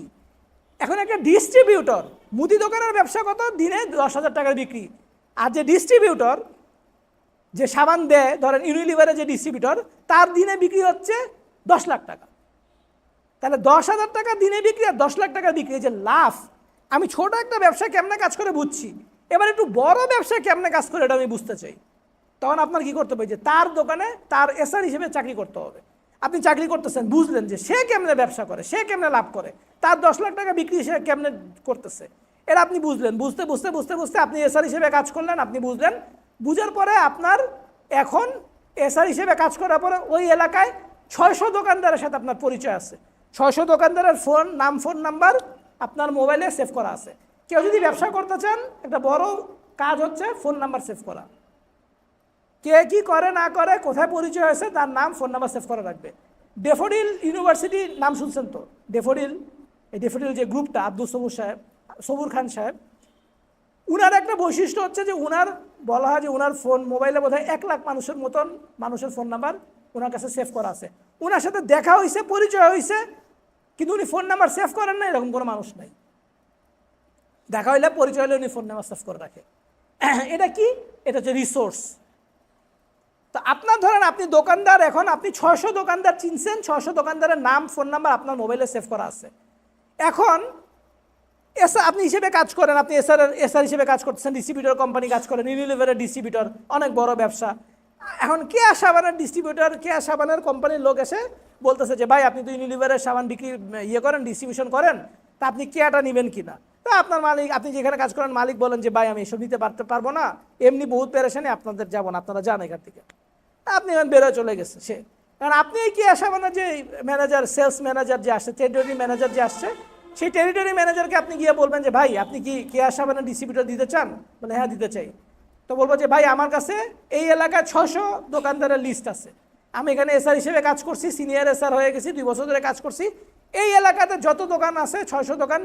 এখন একটা ডিস্ট্রিবিউটর, মুদি দোকানের ব্যবসা কত? দিনে 10,000 টাকার বিক্রি। আর যে ডিস্ট্রিবিউটর, যে সাবান দেয়, ধরেন ইউনিলিভারের যে ডিস্ট্রিবিউটর, তার দিনে বিক্রি হচ্ছে 10 লাখ টাকা। তাহলে 10,000 টাকা দিনে বিক্রি আর 10 লাখ টাকা বিক্রি, যে লাভ। আমি ছোট একটা ব্যবসা কেমনে কাজ করে বুঝছি, এবার একটু বড় ব্যবসা কেমনে কাজ করে এটা আমি বুঝতে চাই। তখন আপনার কি করতে হবে? যে তার দোকানে তার এসআর হিসেবে চাকরি করতে হবে। আপনি চাকরি করতেছেন, বুঝলেন যে সে কেমনে ব্যবসা করে, সে কেমনে লাভ করে, তার 10 লাখ টাকা বিক্রি সে কেমনে করতেছে, এটা আপনি বুঝলেন। বুঝতে বুঝতে বুঝতে বুঝতে আপনি এসআর হিসেবে কাজ করলেন, আপনি বুঝলেন। বুঝার পরে আপনার এখন এসআর হিসেবে কাজ করার পরে ওই এলাকায় 600 দোকানদারের সাথে আপনার পরিচয় আছে। 600 দোকানদারের ফোন নাম্বার আপনার মোবাইলে সেভ করা আছে। কেউ যদি ব্যবসা করতে চান, একটা বড় কাজ হচ্ছে ফোন নাম্বার সেভ করা। কে কি করে না করে, কোথায় পরিচয় হয়েছে, তার নাম, ফোন নাম্বার সেভ করা রাখবে। ডেফোডিল ইউনিভার্সিটি নাম শুনছেন তো? ডেফোডিল, এই ডেফোডিল যে গ্রুপটা, আব্দুল সবুর খান সাহেব, উনার একটা বৈশিষ্ট্য হচ্ছে যে উনার বলা হয় যে উনার ফোন মোবাইলে বোধহয় 1 লাখ মানুষের মতন মানুষের ফোন নাম্বার ওনার কাছে সেভ করা আছে। ওনার সাথে দেখা হয়েছে, পরিচয় হয়েছে, কিন্তু উনি ফোন নাম্বার সেভ করেন না, এরকম কোনো মানুষ নাই। দেখা হইলে, পরিচয় হলে উনি ফোন নাম্বার সেভ করে রাখে। এটা কি? এটা হচ্ছে রিসোর্স। তো আপনার ধরেন আপনি দোকানদার, এখন আপনি 600 দোকানদার চিনছেন, 600 দোকানদারের নাম, ফোন নাম্বার আপনার মোবাইলে সেভ করা আছে। এখন আপনি হিসেবে কাজ করেন, আপনি এসআর হিসেবে কাজ করতেছেন, ডিস্ট্রিবিউটর কোম্পানি কাজ করেন, ইউনিলিভারের ডিস্ট্রিবিউটর, অনেক বড় ব্যবসা। এখন কেয়া সাবানের ডিস্ট্রিবিউটর, কেয়া সাবানের কোম্পানির লোক এসে বলতেছে যে ভাই আপনি তো ইউনিলিভারের সাবান বিক্রি করেন, ডিস্ট্রিবিউশন করেন, তা আপনি কেয়াটা নেবেন কিনা? তা আপনার মালিক, আপনি যেখানে কাজ করেন, মালিক বলেন যে ভাই আমি এসব নিতে পারবো না, এমনি বহুত পেরেশানি, আপনাদের যাবো না, আপনারা যান এখান থেকে। আপনি এখন বেরোয় চলে গেছে সে। কারণ আপনি এই কেয়া সাবানের যে ম্যানেজার, সেলস ম্যানেজার যে আসছে, টেরিটরি ম্যানেজার যে আসছে, সেই টেরিটরি ম্যানেজারকে আপনি গিয়ে বলবেন যে ভাই আপনি কি কেয়া সাবানের ডিস্ট্রিবিউটর দিতে চান? বলে হ্যাঁ দিতে চাই। তো বলবো যে ভাই আমার কাছে এই এলাকায় 600 দোকানদারের লিস্ট আছে, আমি এখানে এসআর হিসেবে কাজ করছি, সিনিয়র এসআর হয়ে গেছি, 2 বছর ধরে কাজ করছি, এই এলাকাতে যত দোকান আছে 600 দোকান,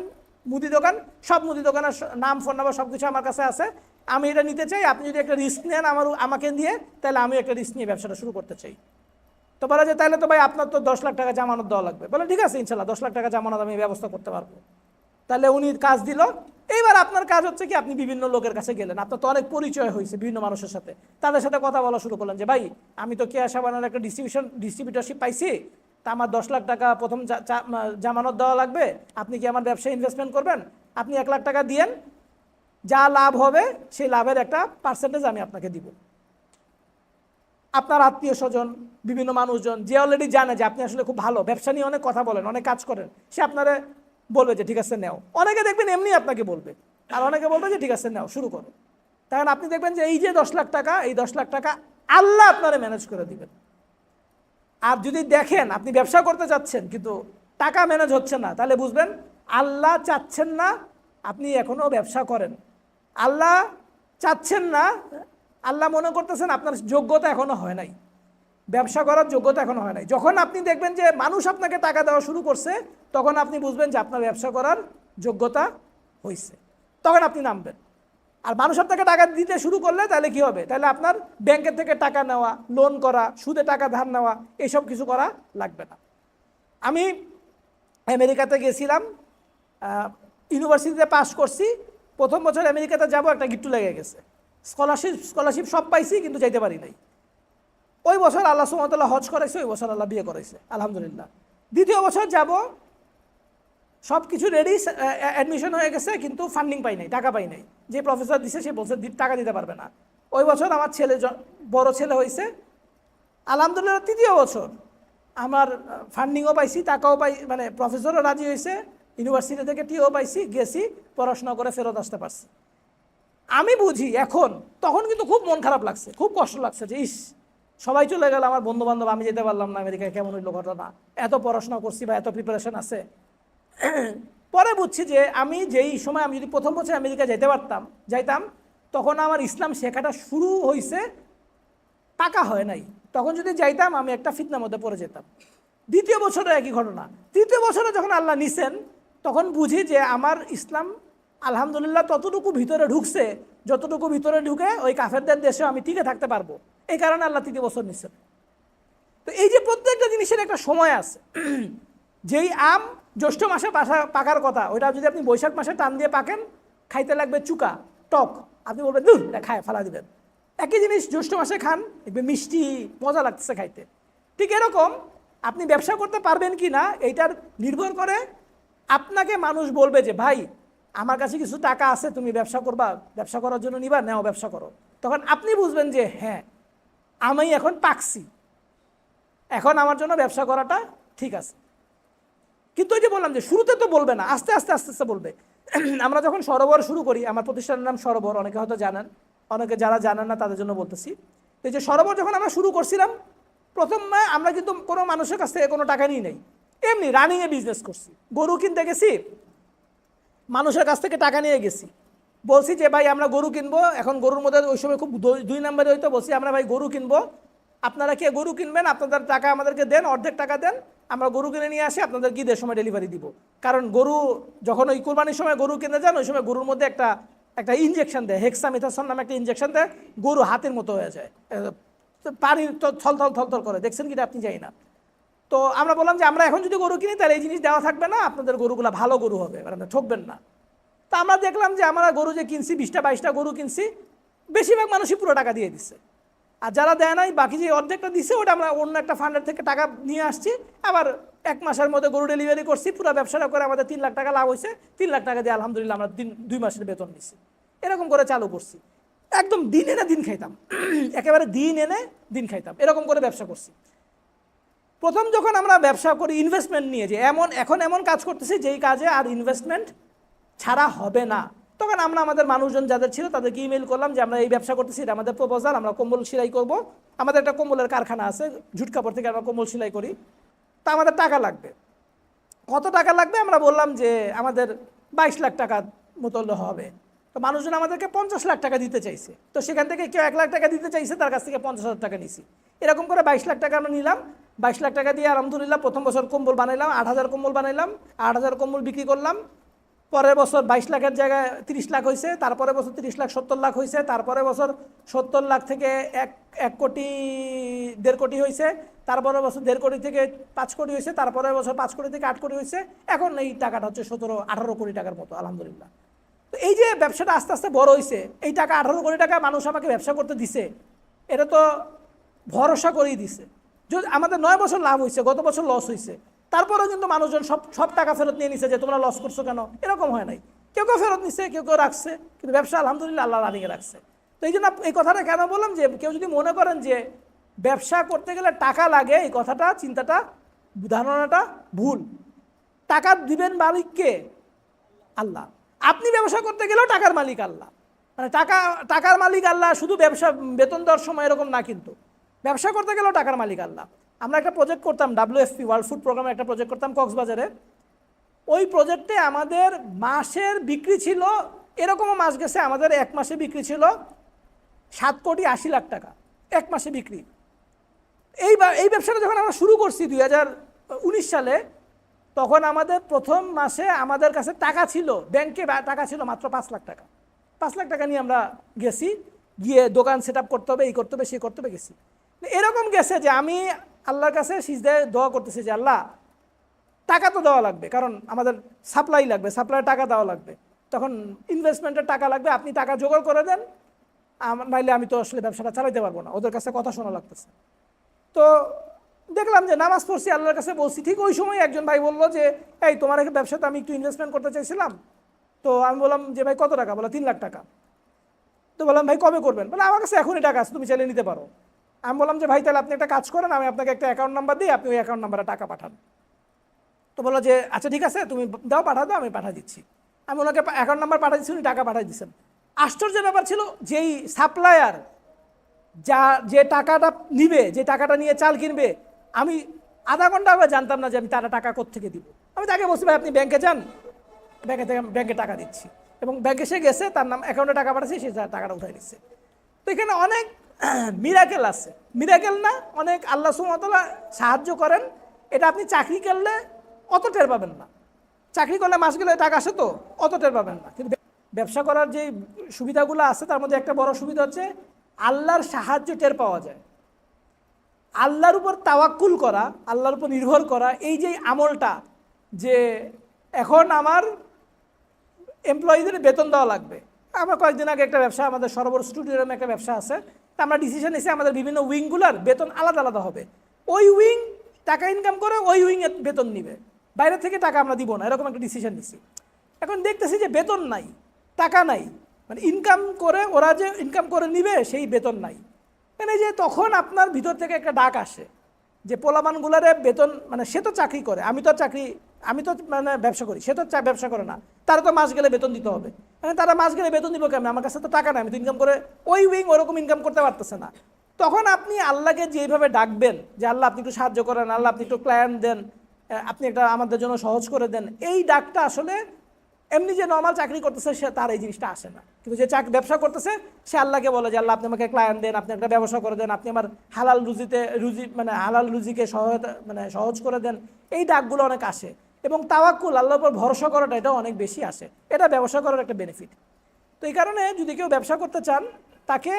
মুদি দোকান, সব মুদি দোকানের নাম, ফোন নাম্বার সব কিছু আমার কাছে আছে, আমি এটা নিতে চাই। আপনি যদি একটা রিস্ক নেন আমাকে নিয়ে, তাহলে আমি একটা রিস্ক নিয়ে ব্যবসাটা শুরু করতে চাই। তো বলা যে তাহলে তো ভাই আপনার তো 10 লাখ টাকা জামানত দেওয়া লাগবে। বলে ঠিক আছে ইনশাল্লাহ 10 লাখ টাকা জামানত আমি ব্যবস্থা করতে পারবো। তাহলে উনি কাজ দিল। এইবার আপনার কাজ হচ্ছে কি, আপনি বিভিন্ন লোকের কাছে গেলেন, আপনার তো অনেক পরিচয় হয়েছে বিভিন্ন মানুষের সাথে, তাদের সাথে কথা বলা শুরু করলেন যে ভাই আমি তো কেয়া সাবানের একটা ডিস্ট্রিবিউটরশিপ পাইছি, তা আমার 10 লাখ টাকা প্রথম জামানত দেওয়া লাগবে, আপনি কি আমার ব্যবসায় ইনভেস্টমেন্ট করবেন? আপনি 1 লাখ টাকা দিয়েন, যা লাভ হবে সেই লাভের একটা পার্সেন্টেজ আমি আপনাকে দিব। আপনার আত্মীয় স্বজন, বিভিন্ন মানুষজন যে অলরেডি জানে যে আপনি আসলে খুব ভালো ব্যবসা নিয়ে অনেক কথা বলেন, অনেক কাজ করেন, সে আপনারা বলবে যে ঠিক আছে নেও। অনেকে দেখবেন এমনি আপনাকে বলবে, আর অনেকে বলবে যে ঠিক আছে নেও, শুরু করো। তখন আপনি দেখবেন যে এই যে 10 লাখ টাকা, এই 10 লাখ টাকা আল্লাহ আপনারা ম্যানেজ করে দিবেন। আর যদি দেখেন আপনি ব্যবসা করতে চাচ্ছেন কিন্তু টাকা ম্যানেজ হচ্ছে না, তাহলে বুঝবেন আল্লাহ চাচ্ছেন না আপনি এখনও ব্যবসা করেন। আল্লাহ চাচ্ছেন না, আল্লাহ মনে করতেছেন আপনার যোগ্যতা এখনো হয় নাই, ব্যবসা করার যোগ্যতা এখনো হয় নাই। যখন আপনি দেখবেন যে মানুষ আপনাকে টাকা দেওয়া শুরু করছে, তখন আপনি বুঝবেন যে আপনার ব্যবসা করার যোগ্যতা হয়েছে, তখন আপনি নামবেন। আর মানুষ আপনাকে টাকা দিতে শুরু করলে তাহলে কি হবে? তাহলে আপনার ব্যাংকের থেকে টাকা নেওয়া, লোন করা, সুদে টাকা ধার নেওয়া, এইসব কিছু করা লাগবে না। আমি আমেরিকাতে গেছিলাম, ইউনিভার্সিটিতে পাস করছি, প্রথম বছর আমেরিকাতে যাব, একটা গিট্টু লেগে গেছে, স্কলারশিপ সব পাইছি কিন্তু যাইতে পারি নাই। ওই বছর আল্লাহ সুবহানাহু ওয়া তাআলা হজ করাইছে, ওই বছর আল্লাহ বিয়ে করাইছে, আলহামদুলিল্লাহ। দ্বিতীয় বছর যাব, সব কিছু রেডি, অ্যাডমিশন হয়ে গেছে, কিন্তু ফান্ডিং পাই নাই, টাকা পাই নাই। যে প্রফেসর দিছে সে বলছে টাকা দিতে পারবে না। ওই বছর আমার ছেলে, বড় ছেলে হয়েছে, আলহামদুলিল্লাহ। তৃতীয় বছর আমার ফান্ডিংও পাইছি, টাকাও পাই, মানে প্রফেসরও রাজি হয়েছে, ইউনিভার্সিটি থেকে টিও পাইছি, গেছি, পড়াশোনা করে ফেরত আসতে পারছি। আমি বুঝি এখন, তখন কিন্তু খুব মন খারাপ লাগছে, খুব কষ্ট লাগছে যে ইস, সবাই চলে গেল, আমার বন্ধু বান্ধব, আমি যেতে পারলাম না আমেরিকায়, কেমন হইলো ঘটনা, এত পড়াশোনা করছি বা এত প্রিপারেশন আছে। পরে বুঝছি যে আমি যেই সময়, আমি যদি প্রথম বছর আমেরিকা যাইতাম, তখন আমার ইসলাম শেখাটা শুরু হয়েছে, টাকা হয় নাই, তখন যদি যাইতাম আমি একটা ফিতনার মধ্যে পড়ে যেতাম। দ্বিতীয় বছরে একই ঘটনা। তৃতীয় বছরে যখন আল্লাহ নিছেন, তখন বুঝি যে আমার ইসলাম আলহামদুলিল্লাহ ততটুকু ভিতরে ঢুকছে, যতটুকু ভিতরে ঢুকে ওই কাফেরদের দেশে আমি টিকে থাকতে পারবো। এই কারণে আল্লাহ তৃতীয় বছর নিছেন। তো এই যে প্রত্যেকটা জিনিসের একটা সময় আছে। যেই আম জ্যৈষ্ঠ মাসে পাকার কথা, ওইটা যদি আপনি বৈশাখ মাসে টান দিয়ে পাকেন, খাইতে লাগবে চুকা, টক, আপনি বলবেন দুধ, এটা খায় ফালা দিবেন। একই জিনিস জ্যৈষ্ঠ মাসে খান, দেখবেন মিষ্টি, মজা লাগতেছে খাইতে। ঠিক এরকম আপনি ব্যবসা করতে পারবেন কি না, এইটার নির্ভর করে আপনাকে মানুষ বলবে যে ভাই আমার কাছে কিছু টাকা আছে, তুমি ব্যবসা করবা, ব্যবসা করার জন্য নিবা, নাও ব্যবসা করো। তখন আপনি বুঝবেন যে হ্যাঁ, আমি এখন পাকছি, এখন আমার জন্য ব্যবসা করাটা ঠিক আছে। কিন্তু ওই যে বললাম যে শুরুতে তো বলবে না, আস্তে আস্তে আস্তে আস্তে বলবে। আমরা যখন সরোবর শুরু করি, আমার প্রতিষ্ঠানের নাম সরোবর, অনেকে হয়তো জানেন, অনেকে যারা জানেন না তাদের জন্য বলতেছি। এই যে সরোবর যখন আমরা শুরু করছিলাম, প্রথমে আমরা কিন্তু কোনো মানুষের কাছ থেকে কোনো টাকা নিই নাই, এমনি রানিংয়ে বিজনেস করছি। গরু কিনতে গেছি, মানুষের কাছ থেকে টাকা নিয়ে গেছি, বলছি যে ভাই আমরা গরু কিনবো। এখন গরুর মধ্যে ওই সময় খুব 2 নম্বরে হইতো, বলছি আমরা ভাই গরু কিনবো, আপনারা কে গরু কিনবেন, আপনাদের টাকা আমাদেরকে দেন, অর্ধেক টাকা দেন, আমরা গরু কিনে নিয়ে আসি, আপনাদের ঈদের সময় ডেলিভারি দিব। কারণ গরু যখন ওই কুরবানির সময় গরু কিনতে যান, ওই সময় গরুর মধ্যে একটা ইনজেকশন দেয়, হেক্সামিথাসন নামে একটা ইনজেকশন দেয়, গরু হাতের মতো হয়ে যায়, পানির থলথল করে, দেখছেন কিনা আপনি জানি না। তো আমরা বললাম যে আমরা এখন যদি গরু কিনি তাহলে এই জিনিস দেওয়া থাকবে না, আপনাদের গরুগুলো ভালো গরু হবে, মানে ঠকবেন না। তা আমরা দেখলাম যে আমরা গরু যে কিনছি, 20টা 22টা গরু কিনছি, বেশিরভাগ মানুষই পুরো টাকা দিয়ে দিচ্ছে। আর যারা দেয় নাই, বাকি যে অর্ধেকটা দিচ্ছে, ওটা আমরা অন্য একটা ফান্ডের থেকে টাকা নিয়ে আসছি, আবার 1 মাসের মধ্যে গরু ডেলিভারি করছি, পুরো ব্যবসাটা করে আমাদের 3 লাখ টাকা লাভ হয়েছে। 3 লাখ টাকা দিয়ে আলহামদুলিল্লাহ আমরা 2 মাসের বেতন নিচ্ছি। এরকম করে চালু করছি, একদম দিন এনে দিন খাইতাম, একেবারে দিন এনে দিন খাইতাম, এরকম করে ব্যবসা করছি। প্রথম যখন আমরা ব্যবসা করি ইনভেস্টমেন্ট নিয়ে, যে এখন এমন কাজ করতেছি যেই কাজে আর ইনভেস্টমেন্ট ছাড়া হবে না, তখন আমরা আমাদের মানুষজন যাদের ছিল তাদেরকে ইমেল করলাম যে আমরা এই ব্যবসা করতেছি, এটা আমাদের প্রপোজাল, আমরা কম্বল সেলাই করব, আমাদের একটা কম্বলের কারখানা আছে, ঝুট কাপড় থেকে আমরা কম্বল সেলাই করি, তা আমাদের টাকা লাগবে। কত টাকা লাগবে আমরা বললাম যে আমাদের 22 লাখ টাকা মতো হবে। তো মানুষজন আমাদেরকে 50 লাখ টাকা দিতে চাইছে, তো সেখান থেকে কেউ 1 লাখ টাকা দিতে চাইছে, তার কাছ থেকে 50,000 টাকা নিছি। এরকম করে 22 লাখ টাকা আমরা নিলাম। 22 লাখ টাকা দিয়ে আলহামদুলিল্লাহ প্রথম বছর কম্বল বানাইলাম, 8,000 কম্বল বানাইলাম, 8,000 কম্বল বিক্রি করলাম। পরের বছর 22 লাখের জায়গায় 30 লাখ হয়েছে, তারপরে বছর 30 লাখ 70 লাখ হয়েছে, তারপরে বছর 70 লাখ থেকে 1 কোটি 1.5 কোটি হয়েছে, তারপরে বছর 1.5 কোটি থেকে 5 কোটি হয়েছে, তারপরে বছর 5 কোটি থেকে 8 কোটি হয়েছে, এখন এই টাকাটা হচ্ছে 17-18 কোটি টাকার মতো আলহামদুলিল্লাহ। তো এই যে ব্যবসাটা আস্তে আস্তে বড় হয়েছে, এই টাকা 18 কোটি টাকা মানুষ আমাকে ব্যবসা করতে দিছে, এটা তো ভরসা করেই দিছে। যদি আমাদের 9 বছর লাভ হয়েছে, গত বছর লস হয়েছে, তারপরেও কিন্তু মানুষজন সব টাকা ফেরত নিয়ে নিছে যে তোমরা লস করছো কেন, এরকম হয় নাই। কেউ ফেরত নিছে, কেউ রাখছে, কিন্তু ব্যবসা আলহামদুলিল্লাহ আল্লাহ রানিংয়ে রাখছে। তো এই জন্য এই কথাটা কেন বললাম, যে কেউ যদি মনে করেন যে ব্যবসা করতে গেলে টাকা লাগে, এই কথাটা, চিন্তাটা, ধারণাটা ভুল। টাকা দিবেন মালিককে? আল্লাহ। আপনি ব্যবসা করতে গেলেও টাকার মালিক আল্লাহ, মানে টাকার মালিক আল্লাহ, শুধু ব্যবসা বেতন দেওয়ার সময় এরকম না, কিন্তু ব্যবসা করতে গেলেও টাকার মালিক আল্লাহ। আমরা একটা প্রজেক্ট করতাম, WFP ওয়ার্ল্ড ফুড প্রোগ্রামে একটা প্রজেক্ট করতাম কক্সবাজারে। ওই প্রজেক্টে আমাদের মাসের বিক্রি ছিল, এরকমও মাস গেছে আমাদের 1 মাসে বিক্রি ছিল 7,80,00,000 টাকা, 1 মাসে বিক্রি। এই ব্যবসাটা যখন আমরা শুরু করছি 2019 সালে, তখন আমাদের প্রথম মাসে আমাদের কাছে টাকা ছিল, ব্যাংকে টাকা ছিল মাত্র 5 লাখ টাকা। 5 লাখ টাকা নিয়ে আমরা গেছি, গিয়ে দোকান সেট আপ করতে হবে, এই করতে হবে, সেই করতে হবে, গেছি। এরকম গেছে যে আমি আল্লাহর কাছে সিজদায় দোয়া করতেছি যে আল্লাহ টাকা তো দেওয়া লাগবে, কারণ আমাদের সাপ্লাই লাগবে, সাপ্লাইয়ের টাকা দেওয়া লাগবে, তখন ইনভেস্টমেন্টের টাকা লাগবে, আপনি টাকা জোগাড় করে দেন, নাইলে আমি তো আসলে ব্যবসাটা চালাইতে পারবো না, ওদের কাছে কথা শোনা লাগতেছে। তো দেখলাম যে নামাজ পড়ছি, আল্লাহর কাছে বলছি, ঠিক ওই সময় একজন ভাই বললো যে এই তোমার একটা ব্যবসাতে আমি একটু ইনভেস্টমেন্ট করতে চাইছিলাম। তো আমি বললাম যে ভাই কত টাকা? বলে 3 লাখ টাকা। তো বললাম ভাই কবে করবেন? বলে আমার কাছে এখনই টাকা আছে, তুমি চাইলে নিতে পারো। আমি বললাম যে ভাই তাহলে আপনি একটা কাজ করেন, আমি আপনাকে একটা অ্যাকাউন্ট নাম্বার দিই, আপনি ওই অ্যাকাউন্ট নাম্বারে টাকা পাঠান। তো বললো যে আচ্ছা ঠিক আছে, তুমি দাও, পাঠা দাও, আমি পাঠা দিচ্ছি। আমি ওনাকে অ্যাকাউন্ট নাম্বার পাঠা দিচ্ছি, উনি টাকা পাঠাই দিচ্ছেন। আশ্চর্যের ব্যাপার ছিল, যেই সাপ্লায়ার যে টাকাটা নিবে, যে টাকাটা নিয়ে চাল কিনবে, আমি আধা ঘন্টা আগে জানতাম না যে আমি তারা টাকা কোত্থেকে দিব। আমি তাকে বলছি ভাই আপনি ব্যাংকে যান, ব্যাংকে টাকা দিচ্ছি, এবং ব্যাংকে সে গেছে, তার নাম অ্যাকাউন্টে টাকা পাঠাচ্ছে, সে টাকাটা উঠাই দিচ্ছে। তো এখানে অনেক মিরাকেল আছে, মিরাকেল না, অনেক আল্লাহ সুবহানাহু ওয়া তাআলা সাহায্য করেন। এটা আপনি চাকরি করলে অত টের পাবেন না, চাকরি করলে মাস গেলে টাকা আসে তো অত টের পাবেন না। কিন্তু ব্যবসা করার যে সুবিধাগুলো আছে তার মধ্যে একটা বড় সুবিধা হচ্ছে আল্লাহর সাহায্য টের পাওয়া যায়। আল্লাহর উপর তাওয়াক্কুল করা, আল্লাহর উপর নির্ভর করা, এই যে আমলটা, যে এখন আমার এমপ্লয়ীদের বেতন দেওয়া লাগবে। আমরা কয়েকদিন আগে একটা ব্যবসা, আমাদের সরোবর স্টুডিওর একটা ব্যবসা আছে, তা আমরা ডিসিশন নিয়েছি আমাদের বিভিন্ন উইংগুলার বেতন আলাদা আলাদা হবে। ওই উইং টাকা ইনকাম করে ওই উইংয়ের বেতন নিবে, বাইরে থেকে টাকা আমরা দিব না, এরকম একটা ডিসিশন নিছি। এখন দেখতেছি যে বেতন নাই, টাকা নাই, মানে ইনকাম করে ওরা যে ইনকাম করে নিবে সেই বেতন নাই। মানে যে তখন আপনার ভিতর থেকে একটা ডাক আসে যে পোলামানগুলারে বেতন, মানে সে তো চাকরি করে, আমি তো মানে ব্যবসা করি, সে তো ব্যবসা করে না, তারা তো মাস গেলে বেতন দিতে হবে। মানে তারা মাস গেলে বেতন দিব কেমন? আমার কাছে তো টাকা নাই, আমি তো ইনকাম করে, ওই উইং ওরকম ইনকাম করতে পারতেছে না। তখন আপনি আল্লাহকে যেভাবে ডাকবেন যে আল্লাহ আপনি একটু সাহায্য করেন, আল্লাহ আপনি একটু ক্লায়েন্ট দেন, আপনি একটা আমাদের জন্য সহজ করে দেন, এই ডাকটা আসলে এমনি যে নর্মাল চাকরি করতেছে সে তার এই জিনিসটা আসে না। কিন্তু যে ব্যবসা করতেছে সে আল্লাহকে বলে যে আল্লাহ আপনি আমাকে ক্লায়েন্ট দেন, আপনি একটা ব্যবসা করে দেন, আপনি আমার হালাল মানে হালাল রুজিকে সহায়তা, মানে সহজ করে দেন। এই ডাকগুলো অনেক আসে, এবং তাওয়াক্কুল, আল্লাহর উপর ভরসা করাটা এটাও অনেক বেশি আসে। এটা ব্যবসা করার একটা বেনিফিট। তো এই কারণে যদি কেউ ব্যবসা করতে চান, তাকে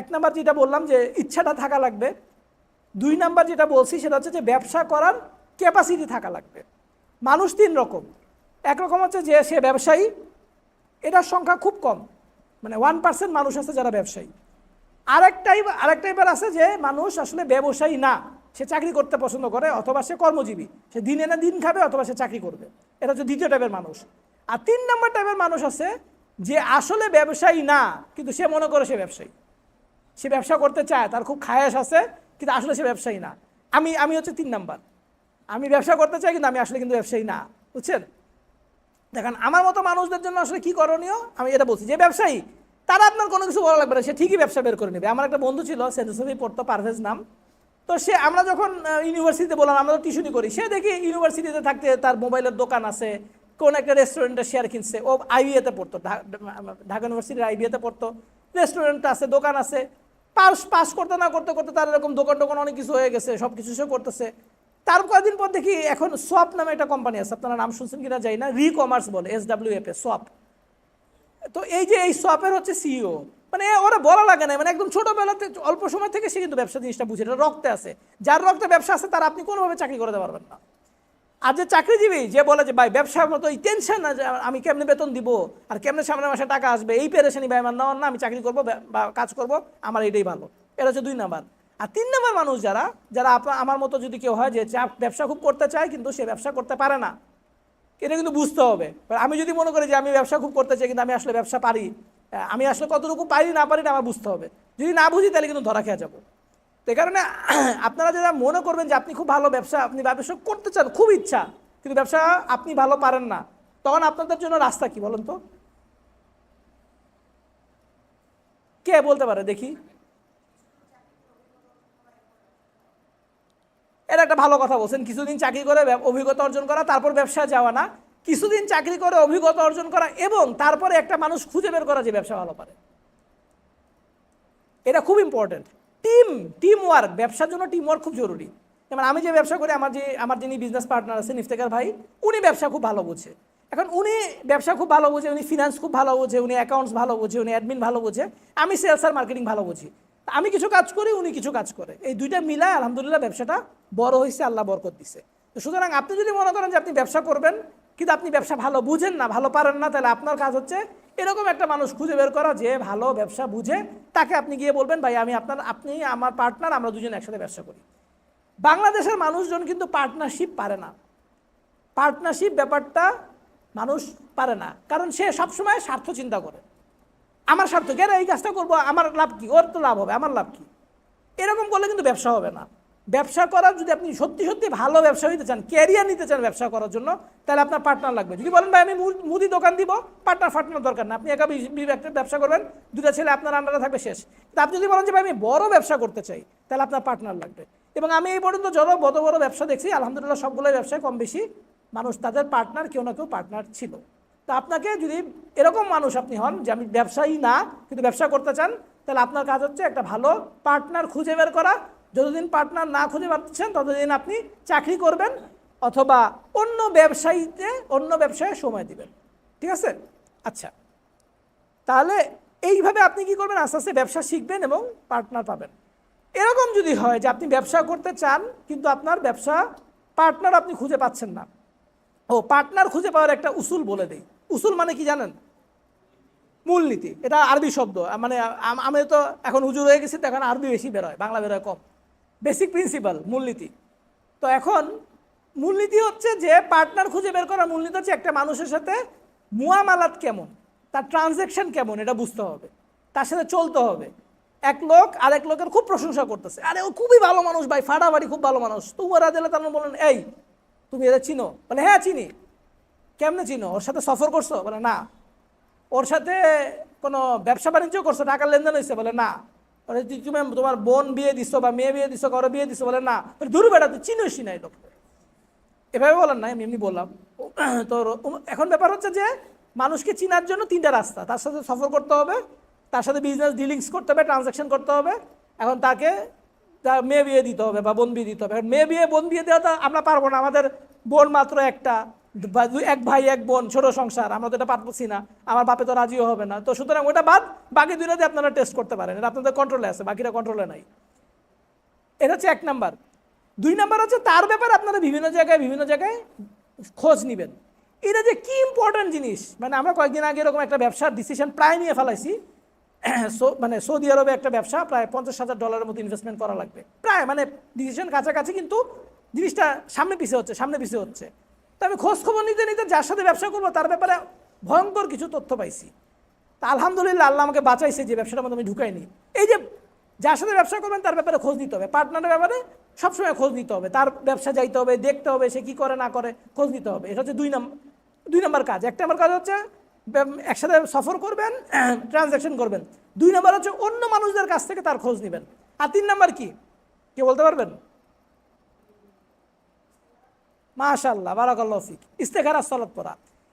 1 নাম্বার যেটা বললাম যে ইচ্ছাটা থাকা লাগবে। 2 নাম্বার যেটা বলছি সেটা হচ্ছে যে ব্যবসা করার ক্যাপাসিটি থাকা লাগবে। মানুষ 3 রকম। একরকম হচ্ছে যে সে ব্যবসায়ী, এটার সংখ্যা খুব কম, মানে 1% মানুষ আছে যারা ব্যবসায়ী। আরেক টাইপের আছে যে মানুষ আসলে ব্যবসায়ী না, সে চাকরি করতে পছন্দ করে, অথবা সে কর্মজীবী, সে দিন এনে দিন খাবে, অথবা সে চাকরি করবে। এটা হচ্ছে দ্বিতীয় টাইপের মানুষ। আর 3 নম্বর টাইপের মানুষ আছে যে আসলে ব্যবসায়ী না, কিন্তু সে মনে করে সে ব্যবসায়ী, সে ব্যবসা করতে চায়, তার খুব খায়াস আছে, কিন্তু আসলে সে ব্যবসায়ী না। আমি হচ্ছে 3 নাম্বার, আমি ব্যবসা করতে চাই কিন্তু আমি আসলে কিন্তু ব্যবসায়ী না, বুঝছেন? দেখেন আমার মতো মানুষদের জন্য আসলে কি করণীয় আমি এটা বলছি, যে ব্যবসায়ী তারা আপনার কোনো কিছু বলা লাগবে না, সে ঠিকই ব্যবসা বের করে নেবে। আমার একটা বন্ধু ছিল, সেন্ট জোসেফে পড়তো, পারভেজ নাম। তো সে, আমরা যখন ইউনিভার্সিটিতে বললাম আমরা তো টিউশনি করি, সে দেখি ইউনিভার্সিটিতে থাকতে তার মোবাইলের দোকান আছে, কোন একটা রেস্টুরেন্টে শেয়ার কিনছে। ও আইবিএতে পড়তো, ঢাকা ইউনিভার্সিটির আইবিএতে পড়তো, রেস্টুরেন্ট আছে, দোকান আছে। পাস করতে না করতে করতে তার এরকম দোকান অনেক কিছু হয়ে গেছে, সব কিছু সে করতেছে। তার কয়েকদিন পর দেখি এখন সোয়াপ নামে একটা কোম্পানি আছে, আপনারা নাম শুনছেন কিনা যাই না, রি-কমার্স বলে, SWAP, সোয়াপ। তো এই যে এই সোয়াপের হচ্ছে সিইও, মানে ওরা বলা লাগে না, মানে একদম ছোটবেলাতে অল্প সময় থেকে সে কিন্তু ব্যবসা জিনিসটা বুঝে, এটা রক্তে আছে। যার রক্তে ব্যবসা আছে তার আপনি কোনোভাবে চাকরি করতে পারবেন না। আর যে চাকরিজীবী, যে বলে যে ভাই ব্যবসার মতো এই টেনশন না, যে আমি কেমনে বেতন দিব আর কেমনে সামনের মাসে টাকা আসবে, এই পেরেশানি ভাই আমার নেওয়ার না, আমি চাকরি করবো বা কাজ করব, আমার এটাই ভালো। এটা হচ্ছে 2 নাম্বার। আর 3 নাম্বার মানুষ যারা যারা আমার মতো যদি কেউ হয় যে ব্যবসা খুব করতে চায় কিন্তু সে ব্যবসা করতে পারে না, এটা কিন্তু বুঝতে হবে। আমি যদি মনে করি যে আমি ব্যবসা খুব করতে চাই কিন্তু আমি আসলে ব্যবসা পারি, আমি আসলে কতটুকু পারি না পারি না আমার বুঝতে হবে। যদি না বুঝি তাহলে কিন্তু ধরা খেয়ে যাবো। তো এই কারণে আপনারা যারা মনে করবেন যে আপনি খুব ভালো আপনি ব্যবসা করতে চান, খুব ইচ্ছা, কিন্তু ব্যবসা আপনি ভালো পারেন না, তখন আপনাদের জন্য রাস্তা কি বলেন তো? কে বলতে পারে দেখি? এটা একটা ভালো কথা বলছেন, কিছুদিন চাকরি করে অভিজ্ঞতা অর্জন করা, তারপর ব্যবসায় যাওয়া না, কিছুদিন চাকরি করে অভিজ্ঞতা অর্জন করা, এবং তারপরে একটা মানুষ খুঁজে বের করা যে ব্যবসা ভালো পারে। এটা খুব ইম্পর্টেন্ট। টিম ওয়ার্ক, ব্যবসার জন্য টিম ওয়ার্ক খুব জরুরি। যেমন আমি যে ব্যবসা করি, আমার যিনি বিজনেস পার্টনার আছেন ইফতেখার ভাই, উনি ব্যবসা খুব ভালো বোঝে। এখন উনি ব্যবসা খুব ভালো বোঝে, উনি ফিনান্স খুব ভালো বোঝে, উনি অ্যাকাউন্টস ভালো বোঝে, উনি অ্যাডমিন ভালো বোঝে, আমি সেলস আর মার্কেটিং ভালো বুঝি। আমি কিছু কাজ করি, উনি কিছু কাজ করে, এই দুইটা মিলায় আলহামদুলিল্লাহ ব্যবসাটা বড় হয়েছে, আল্লাহ বরকত দিছে। তো সুতরাং আপনি যদি মনে করেন যে আপনি ব্যবসা করবেন কিন্তু আপনি ব্যবসা ভালো বুঝেন না, ভালো পারেন না, তাহলে আপনার কাজ হচ্ছে এরকম একটা মানুষ খুঁজে বের করা যে ভালো ব্যবসা বুঝে, তাকে আপনি গিয়ে বলবেন ভাই আপনি আমার পার্টনার, আমরা দুজন একসাথে ব্যবসা করি। বাংলাদেশের মানুষজন কিন্তু পার্টনারশিপ পারে না। পার্টনারশিপ ব্যাপারটা মানুষ পারে না, কারণ সে সবসময় স্বার্থ চিন্তা করে। আমার স্বার্থ, কেন এই কাজটা করবো, আমার লাভ কি, ওর তো লাভ হবে, আমার লাভ কি, এরকম করলে কিন্তু ব্যবসা হবে না। ব্যবসা করার যদি আপনি সত্যি সত্যি ভালো ব্যবসা হইতে চান, ক্যারিয়ার নিতে চান ব্যবসা করার জন্য, তাহলে আপনার পার্টনার লাগবে। যদি বলেন ভাই আমি মুদি দোকান দিব, পার্টনার দরকার না, আপনি একা একটা ব্যবসা করবেন, দুটা ছেলে আপনার আন্ডারে থাকবে, শেষ। তা আপনি যদি বলেন যে ভাই আমি বড় ব্যবসা করতে চাই, তাহলে আপনার পার্টনার লাগবে। এবং আমি এই পর্যন্ত যত বড় বড় ব্যবসা দেখছি, আলহামদুলিল্লাহ সবগুলোই ব্যবসায় কম বেশি মানুষ তাদের পার্টনার, কেউ না কেউ পার্টনার ছিল। তো আপনাকে যদি এরকম মানুষ আপনি হন যে আমি ব্যবসায়ী না কিন্তু ব্যবসা করতে চান, তাহলে আপনার কাজ হচ্ছে একটা ভালো পার্টনার খুঁজে বের করা। যতদিন পার্টনার না খুঁজে পাচ্ছেন ততদিন আপনি চাকরি করবেন অথবা অন্য ব্যবসায় সময় দিবেন। ঠিক আছে? আচ্ছা, তাহলে এইভাবে আপনি কি করবেন, আস্তে আস্তে ব্যবসা শিখবেন এবং পার্টনার পাবেন। এরকম যদি হয় যে আপনি ব্যবসা করতে চান কিন্তু আপনার ব্যবসা পার্টনার আপনি খুঁজে পাচ্ছেন না, পার্টনার খুঁজে পাওয়ার একটা উসুল বলে দেই। উসুল মানে কি জানেন? মূলনীতি। এটা আরবি শব্দ, মানে আমি তো এখন হুজুর হয়ে গেছি, তো এখন আরবি বেশি বেরোয়, বাংলা বেরোয় কম। বেসিক প্রিন্সিপাল, মূলনীতি। তো এখন মূলনীতি হচ্ছে যে পার্টনার খুঁজে বের করার মূলনীতি হচ্ছে একটা মানুষের সাথে মুআমালাত কেমন, তার ট্রানজ্যাকশন কেমন, এটা বুঝতে হবে, তার সাথে চলতে হবে। এক লোক আরেক লোকের খুব প্রশংসা করতেছে, আরে ও খুবই ভালো মানুষ ভাই, ফাটাফাটি খুব ভালো মানুষ। তো ওরা দিলে তার বলেন এই তুমি এদের চিনো? বলে হ্যাঁ চিনি। কেমনে চিনো? ওর সাথে সফর করছো? বলে না। ওর সাথে কোনো ব্যবসা বাণিজ্য করছো, টাকার লেনদেন হয়েছে? বলে না। বলে তুমি তোমার বোন বিয়ে দিছো বা মেয়ে বিয়ে দিছো, কারো বিয়ে দিছো? বলে না। দূর বেটা, তুই চিনোসি না এই লোককে। এভাবে বলেন না, এমনি বললাম। তো এখন ব্যাপার হচ্ছে যে মানুষকে চিনার জন্য তিনটা রাস্তা, তার সাথে সফর করতে হবে, তার সাথে বিজনেস ডিলিংস করতে হবে, ট্রানজ্যাকশন করতে হবে, এখন তাকে মেয়ে বিয়ে দিতে হবে বা বোন বিয়ে দিতে হবে। মেয়ে বিয়ে বোন বিয়ে দেওয়া তো আমরা পারবো না, আমাদের বোন মাত্র একটা, এক ভাই এক বোন, ছোট সংসার, আমরা তো এটা পারছি না, আমার বাপে তো রাজিও হবে না। তো সুতরাং ওটা বাদ, বাকি দুইটা দিয়ে আপনারা টেস্ট করতে পারেন, এটা আপনাদের কন্ট্রোলে আছে, বাকিটা কন্ট্রোলে নাই। এটা হচ্ছে এক নাম্বার। দুই নাম্বার হচ্ছে তার ব্যাপারে আপনারা বিভিন্ন জায়গায় খোঁজ নেবেন। এটা যে কি ইম্পর্টেন্ট জিনিস, মানে আমরা কয়েকদিন আগে এরকম একটা ব্যবসার ডিসিশন প্রায় নিয়ে ফেলাইছি। মানে সৌদি আরবে একটা ব্যবসা প্রায় $50,000 মতো ইনভেস্টমেন্ট করা লাগবে, প্রায় মানে ডিসিশন কাছাকাছি, কিন্তু জিনিসটা সামনে পিছিয়ে হচ্ছে। তো আমি খোঁজ খবর নিতে যার সাথে ব্যবসা করবো তার ব্যাপারে ভয়ঙ্কর কিছু তথ্য পাইছি। তা আলহামদুলিল্লাহ আল্লাহ আমাকে বাঁচাইছে যে ব্যবসাটার মধ্যে আমি ঢুকাইনি। এই যে যার সাথে ব্যবসা করবেন তার ব্যাপারে খোঁজ নিতে হবে, পার্টনারের ব্যাপারে সবসময় খোঁজ নিতে হবে, তার ব্যবসা যাইতে হবে, দেখতে হবে সে কী করে না করে, খোঁজ নিতে হবে। এটা হচ্ছে দুই নম্বর কাজ। এক নম্বর কাজ হচ্ছে একসাথে সফর করবেন, ট্রানজ্যাকশন করবেন। দুই নম্বর হচ্ছে অন্য মানুষদের কাছ থেকে তার খোঁজ নেবেন। আর তিন নম্বর কি, কে বলতে পারবেন? মাশাআল্লাহ, বারাকাল্লাহু ফিক। ইস্তেখারা সলাত পড়া।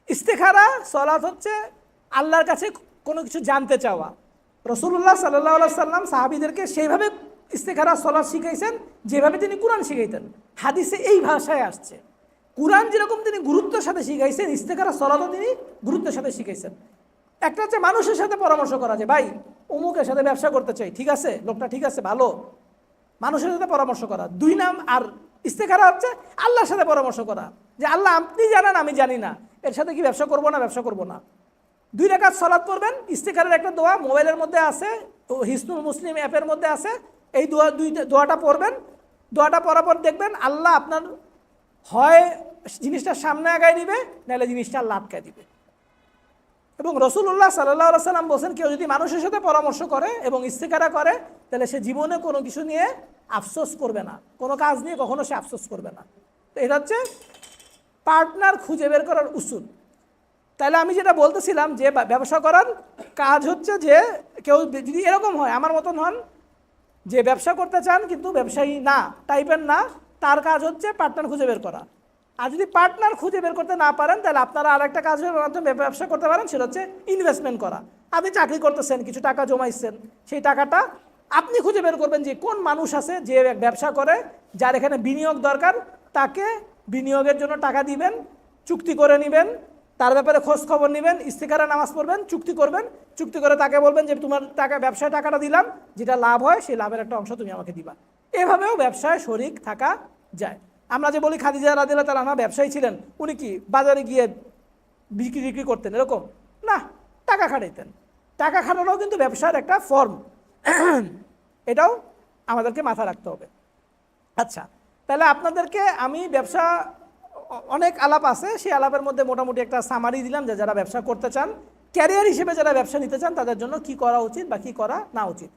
ইস্তেখারা সলাত হচ্ছে আল্লাহর কাছে কোনো কিছু জানতে চাওয়া। রাসূলুল্লাহ সাল্লাল্লাহু আলাইহি সাল্লাম সাহাবীদেরকে সেইভাবে ইস্তেখারা সলাত শিখাইছেন যেভাবে তিনি কুরআন শিখাইতেন। হাদিসে এই ভাষায় আসছে। কুরআন যেরকম তিনি গুরুত্বের সাথে শিখাইছেন, ইস্তেখারা সলাতও তিনি গুরুত্বের সাথে শিখাইছেন। একটা হচ্ছে মানুষের সাথে পরামর্শ করা, যে ভাই অমুকের সাথে ব্যবসা করতে চাই, ঠিক আছে, লোকটা ঠিক আছে, ভালো, মানুষের সাথে পরামর্শ করা। দুই নাম আর ইস্তেখারা হচ্ছে আল্লাহর সাথে পরামর্শ করা, যে আল্লাহ আপনি জানেন আমি জানি না, এর সাথে কি ব্যবসা করবো না। 2 রাকাত সালাত পড়বেন। ইস্তেখারার একটা দোয়া মোবাইলের মধ্যে আছে, হিসনুল মুসলিম অ্যাপের মধ্যে আছে, এই দোয়াটা পড়বেন। দোয়াটা পড়ার পর দেখবেন আল্লাহ আপনার হয় জিনিসটা সামনে আগায় দিবে, নাহলে জিনিসটা আল্লাহ আটকায় দিবে। এবং রাসূলুল্লাহ সাল্লাল্লাহু আলাইহি সাল্লাম বলেন, কেউ যদি মানুষের সাথে পরামর্শ করে এবং ইস্তেখারা করে, তাহলে সে জীবনে কোনো কিছু নিয়ে আফসোস করবে না, কোনো কাজ নিয়ে কখনো সে আফসোস করবে না। তো এটা হচ্ছে পার্টনার খুঁজে বের করার উসুল। তাহলে আমি যেটা বলতেছিলাম যে ব্যবসা করার কাজ হচ্ছে যে কেউ যদি এরকম হয়, আমার মতন হন, যে ব্যবসা করতে চান কিন্তু ব্যবসায়ী না টাইপের না, তার কাজ হচ্ছে পার্টনার খুঁজে বের করা। আর যদি পার্টনার খুঁজে বের করতে না পারেন, তাহলে আপনারা আরেকটা কাজের মাধ্যমে ব্যবসা করতে পারেন, সেটা হচ্ছে ইনভেস্টমেন্ট করা। আপনি চাকরি করতেছেন, কিছু টাকা জমাইছেন, সেই টাকাটা আপনি খুঁজে বের করবেন যে কোন মানুষ আছে যে ব্যবসা করে, যার এখানে বিনিয়োগ দরকার, তাকে বিনিয়োগের জন্য টাকা দিবেন, চুক্তি করে নেবেন, তার ব্যাপারে খোঁজ খবর নেবেন, ইস্তেখারা নামাজ পড়বেন, চুক্তি করবেন, চুক্তি করে তাকে বলবেন যে তোমার টাকা, ব্যবসায় টাকাটা দিলাম, যেটা লাভ হয় সেই লাভের একটা অংশ তুমি আমাকে দিবা। এভাবেও ব্যবসায় শরিক থাকা যায়। আমরা যে বলি খাদিজা রাদিয়াল্লাহু তাআলা আনহা ব্যবসায়ী ছিলেন, উনি কি বাজারে গিয়ে বিক্রি করতেন এরকম না, টাকা খাটাইতেন। টাকা খাটানোও কিন্তু ব্যবসার একটা ফর্ম, এটাও আমাদেরকে মাথা রাখতে হবে। আচ্ছা, তাহলে আপনাদেরকে আমি ব্যবসা অনেক আলাপ আছে, সেই আলাপের মধ্যে মোটামুটি একটা সামারি দিলাম যে যারা ব্যবসা করতে চান, ক্যারিয়ার হিসেবে যারা ব্যবসা নিতে চান তাদের জন্য কি করা উচিত বা কি করা না উচিত।